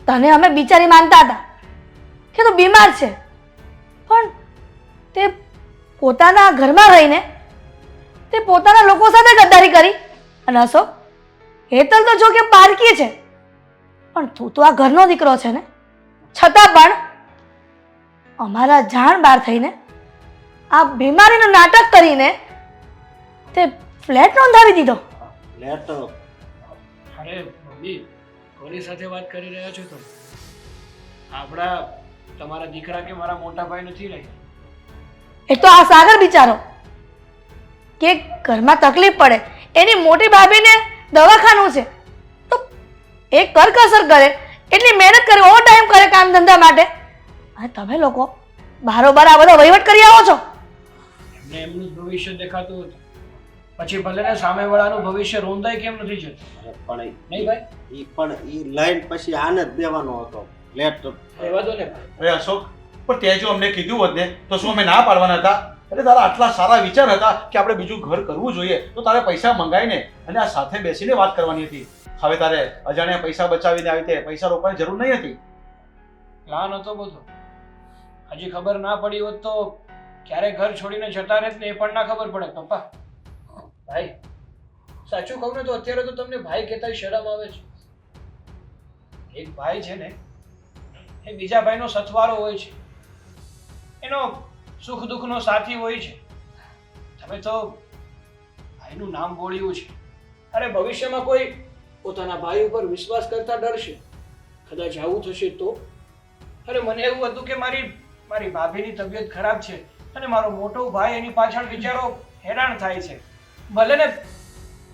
તને અમે બિચારી માનતા હતા કે તું બીમાર છે, પણ તે પોતાના ઘરમાં રહીને તે પોતાના લોકો સાથે ગદ્દારી કરી. અને અશોક, હેતલ તો જો કે પારકી છે, પણ તું તો આ ઘરનો દીકરો છે ને, છતાં પણ અમારા જાણ બહાર થઈને આ બીમારીનું નાટક કરીને તે ફ્લેટ નોંધાવી દીધો. ફ્લેટ અરે મમ્મી, કોની સાથે વાત કરી રહ્યા છો તમે? આપણા તમારા દીકરા કે મારા મોટા ભાઈ નથી રહી. એ તો આ સાગર બિચારો કે ઘરમાં તકલીફ પડે, એની મોટી ભાભીને દવાખાનું છે તો એ કરકસર કરે, એટલી મહેનત કરે, ઓવર ટાઈમ કરે કામ ધંધા માટે, અને તમે લોકો બારોબાર આ બધો વહીવટ કરી આવો છો. એમને એમનું જ ભવિષ્ય દેખાતું હતું, પછી ભલે ને સામેવાળાનું ભવિષ્ય રોંધાય કેમ નથી જતું? પણ નહીં ભાઈ, ઈ લાઈન પછી આને જ દેવાનો હતો ફ્લેટ. રહેવા દો ને ભાઈ. અરે અશોક, પણ તે જો અમને કીધું હોત ને તો શું અમે ના પાડવાના હતા? એટલે તારા આટલા સારા વિચાર હતા કે આપણે બીજું ઘર કરવું જોઈએ, તો તારે પૈસા મંગાવીને અને આ સાથે બેસીને વાત કરવાની હતી. હવે તારે અજાણ્યા પૈસા બચાવીને આવી રીતે પૈસા રોકવાની જરૂર નહીં હતી. પ્લાન હતો બધો. હજી ખબર ના પડી હોત તો ક્યારે ઘર છોડીને જતા રહેત ને એ પણ ના ખબર પડે. પપ્પા, ભાઈ, સાચું કહું ને તો અત્યારે તો તમને ભાઈ કહેતા શરમ આવે છે. એક ભાઈ છે ને એ બીજા ભાઈનો સથવારો હોય છે, એનો સુખ દુઃખનો સાથી હોય છે. તમે તો ભાઈનું નામ બોળ્યું છે. અરે ભવિષ્યમાં કોઈ પોતાના ભાઈ ઉપર વિશ્વાસ કરતા ડરશે, કદાચ આવું થશે તો? અરે મને એવું હતું કે મારી ભાભીની તબિયત ખરાબ છે અને મારો મોટો ભાઈ એની પાછળ બિચારો હેરાન થાય છે. ભલે ને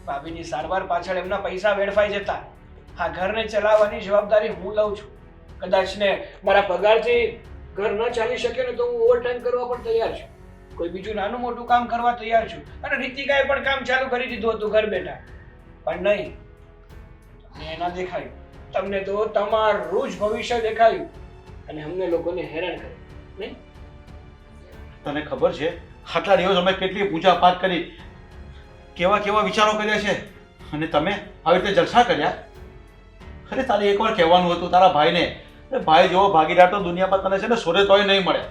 ભાભીની સારવાર પાછળ એમના પૈસા વેડફાઈ જતા, આ ઘરને ચલાવવાની જવાબદારી હું લઉં છું. કદાચ ને મારા પગારથી ઘર ન ચાલી શકે ને તો હું ઓવરટાઈમ કરવા પણ તૈયાર છું, કોઈ બીજું નાનું મોટું કામ કરવા તૈયાર છું. અને રીતિકાએ પણ કામ ચાલુ કરી દીધું હતું ઘર બેઠા, પણ નહીં, તમને એના દેખાયું. તમને તો તમારું જ ભવિષ્ય દેખાયું અને અમને લોકોને હેરાન કર્યું. નહીં, તને ખબર છે આટલા દિવસ અમે કેટલી પૂજા પાઠ કરી, કેવા કેવા વિચારો કર્યા છે, અને તમે આવી રીતે જલસા કર્યા. અરે તારે એકવાર કહેવાનું હતું તારા ભાઈને, ભાઈ જેવો ભાગીદાર તો દુનિયામાં તને છે ને સોરે તોય નહીં મળે.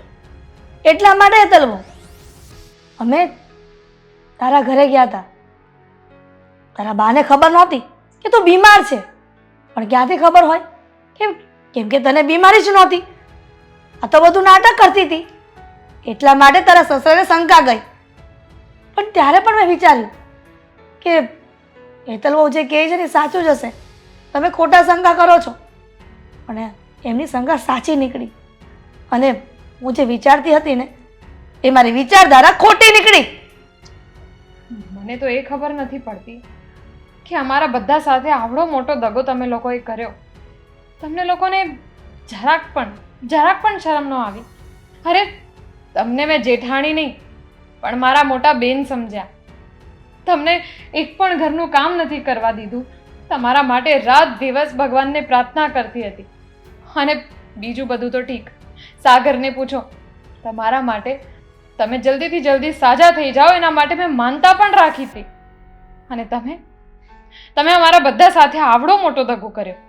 એટલા માટે તલવો અમે તારા ઘરે ગયા હતા. તારા બાને ખબર નહોતી કે તું બીમાર છે, પણ ક્યાંથી ખબર હોય? કેમ કે તને બીમારી જ નહોતી, આ તો બધું નાટક કરતી હતી. એટલા માટે તારા સસરાને શંકા ગઈ. પણ ત્યારે પણ મેં વિચાર્યું કે હેતલ જે કહે છે ને એ સાચું જ હશે, તમે ખોટા શંકા કરો છો. અને એમની શંકા સાચી નીકળી, અને હું જે વિચારતી હતી ને એ મારી વિચારધારા ખોટી નીકળી. મને તો એ ખબર નથી પડતી કે અમારા બધા સાથે આવડો મોટો દગો તમે લોકોએ કર્યો. તમને લોકોને જરાક પણ શરમ ન આવી? અરે તમને મેં જેઠાણી નહીં પણ મારા મોટા બેન સમજ્યા. તમને એક પણ ઘરનું કામ નથી કરવા દીધું. તમારા માટે રાત દિવસ ભગવાનને પ્રાર્થના કરતી હતી. અને બીજું બધું તો ઠીક, સાગરને પૂછો, તમારા માટે તમે જલ્દીથી જલ્દી સાજા થઈ જાઓ એના માટે મેં માનતા પણ રાખી હતી. અને તમે અમારા બધા સાથે આવડો મોટો દગો કર્યો.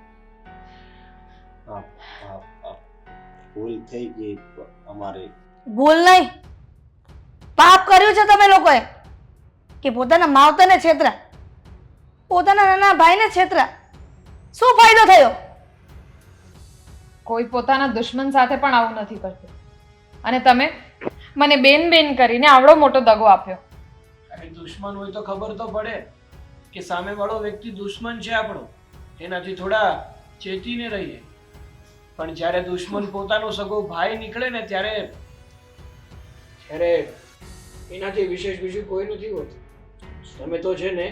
ભૂલ થઈ ગઈ અમારી. ભૂલ નહીં, પાપ કર્યું છે તમે લોકોએ કે પોતાના માવતરને છેતરા, પોતાના નાના ભાઈને છેતરા. શું ફાયદો થયો? કોઈ પોતાના દુશ્મન સાથે પણ આવું નથી કરતું, અને તમે મને બેન કરીને આવડો મોટો દગો આપ્યો. અરે દુશ્મન હોય તો ખબર તો પડે કે સામેવાળો વ્યક્તિ દુશ્મન છે આપણો, એનાથી થોડા ચેતીને રહીએ. પણ જ્યારે દુશ્મન પોતાનો સગો ભાઈ નીકળે ને ત્યારે એનાથી વિશેષ બીજું કોઈ નથી હોતું. તમે તો છે ને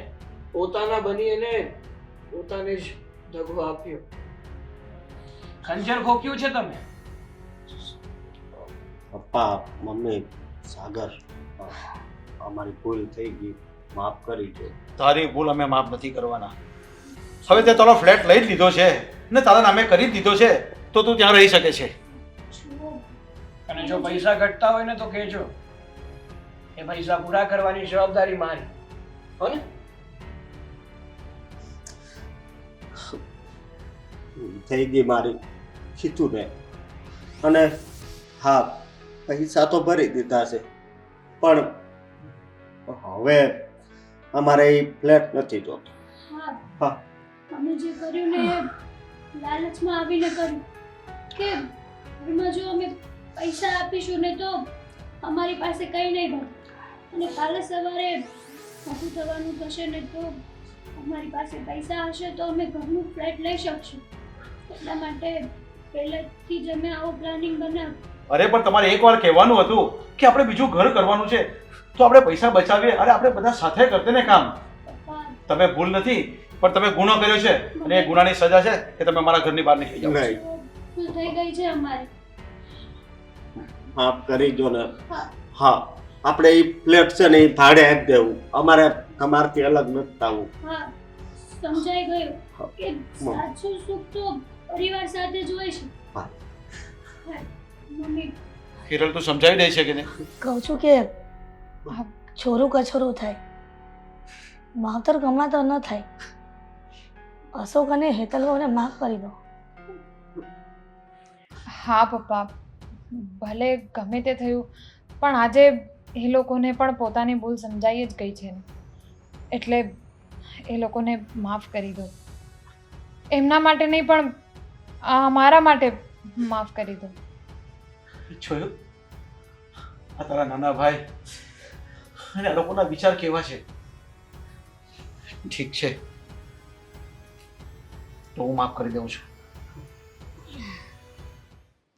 પોતાના બની અને પોતાને જ દગો આપ્યો. ખંજર ખોક્યું છે તમે. પપ્પા, મમ્મી, સાગર, અમારી ભૂલ થઈ ગઈ, માફ કરી દો. તારી ભૂલ અમે માફ નથી કરવાના. હવે તે તારો ફ્લેટ લઈ જ લીધો છે ને તારા નામે કરી જ દીધો છે, તો તું ત્યાં રહી શકે છે. અને જો પૈસા ઘટતા હોય ને તો કહેજો, એ પૈસા પૂરા કરવાની જવાબદારી મારી, હો ને? થઈ ગઈ મારી, કીધું ને. અને હા, પૈસા તો ભરી દીધા છે, પણ હવે અમારે એ ફ્લેટ નથી જોતો. હા, તમે જે કર્યું ને લાલચમાં આવીને કર્યું કે ઘરમાં જો અમે પૈસા આપીશું ને તો અમારી પાસે કંઈ નહીં બને, અને કાલે સવારે મોટું થવાનું થશે ને તો અમારી પાસે પૈસા હશે તો અમે ઘરનું ફ્લેટ લઈ શકશું. એટલા માટે પહેલેથી જ અમે આવો પ્લાનિંગ બનાવ્યો. અરે પણ તમારે એકવાર કહેવાનું હતું કે આપણે બીજું ઘર કરવાનું છે તો આપણે પૈસા બચાવીએ. અરે આપણે બધા સાથે કરતે ને કામ. પપ્પા, તમે ભૂલ નથી પણ તમે ગુનો કર્યો છે અને એ ગુનાની સજા છે કે તમે મારા ઘરની બહાર નીકળી જાઓ. નહીં, ભૂલ થઈ ગઈ છે અમારે. માફ કરી જો ને. હા. હા, આપણે એ ફ્લેટ છે ને એ ભાડે આપી દેવું. અમારે તમારથી અલગ નથી થવું. હા, સમજાઈ ગયું કે સાચું સુખ તો પરિવાર સાથે જ હોય છે. હા. હા, મમ્મી, હિરલ તું સમજાવી દે છે કે નહીં? કહું છું કે છોરું કછોરું થાય, માવતર ગમાતર ન થાય. અશોક અને હેતલ વહુને માફ કરી દો. હા પપ્પા, ભલે ગમે તે થયું પણ આજે એ લોકોને પણ પોતાની ભૂલ સમજાઈ જ ગઈ છે ને, એટલે એ લોકોને માફ કરી દો. એમના માટે નહીં પણ મારા માટે માફ કરી દો. જોયું આ તારા નાના ભાઈ અને આ લોકોના વિચાર કેવા છે. ઠીક છે તો હું માફ કરી દઉં છું.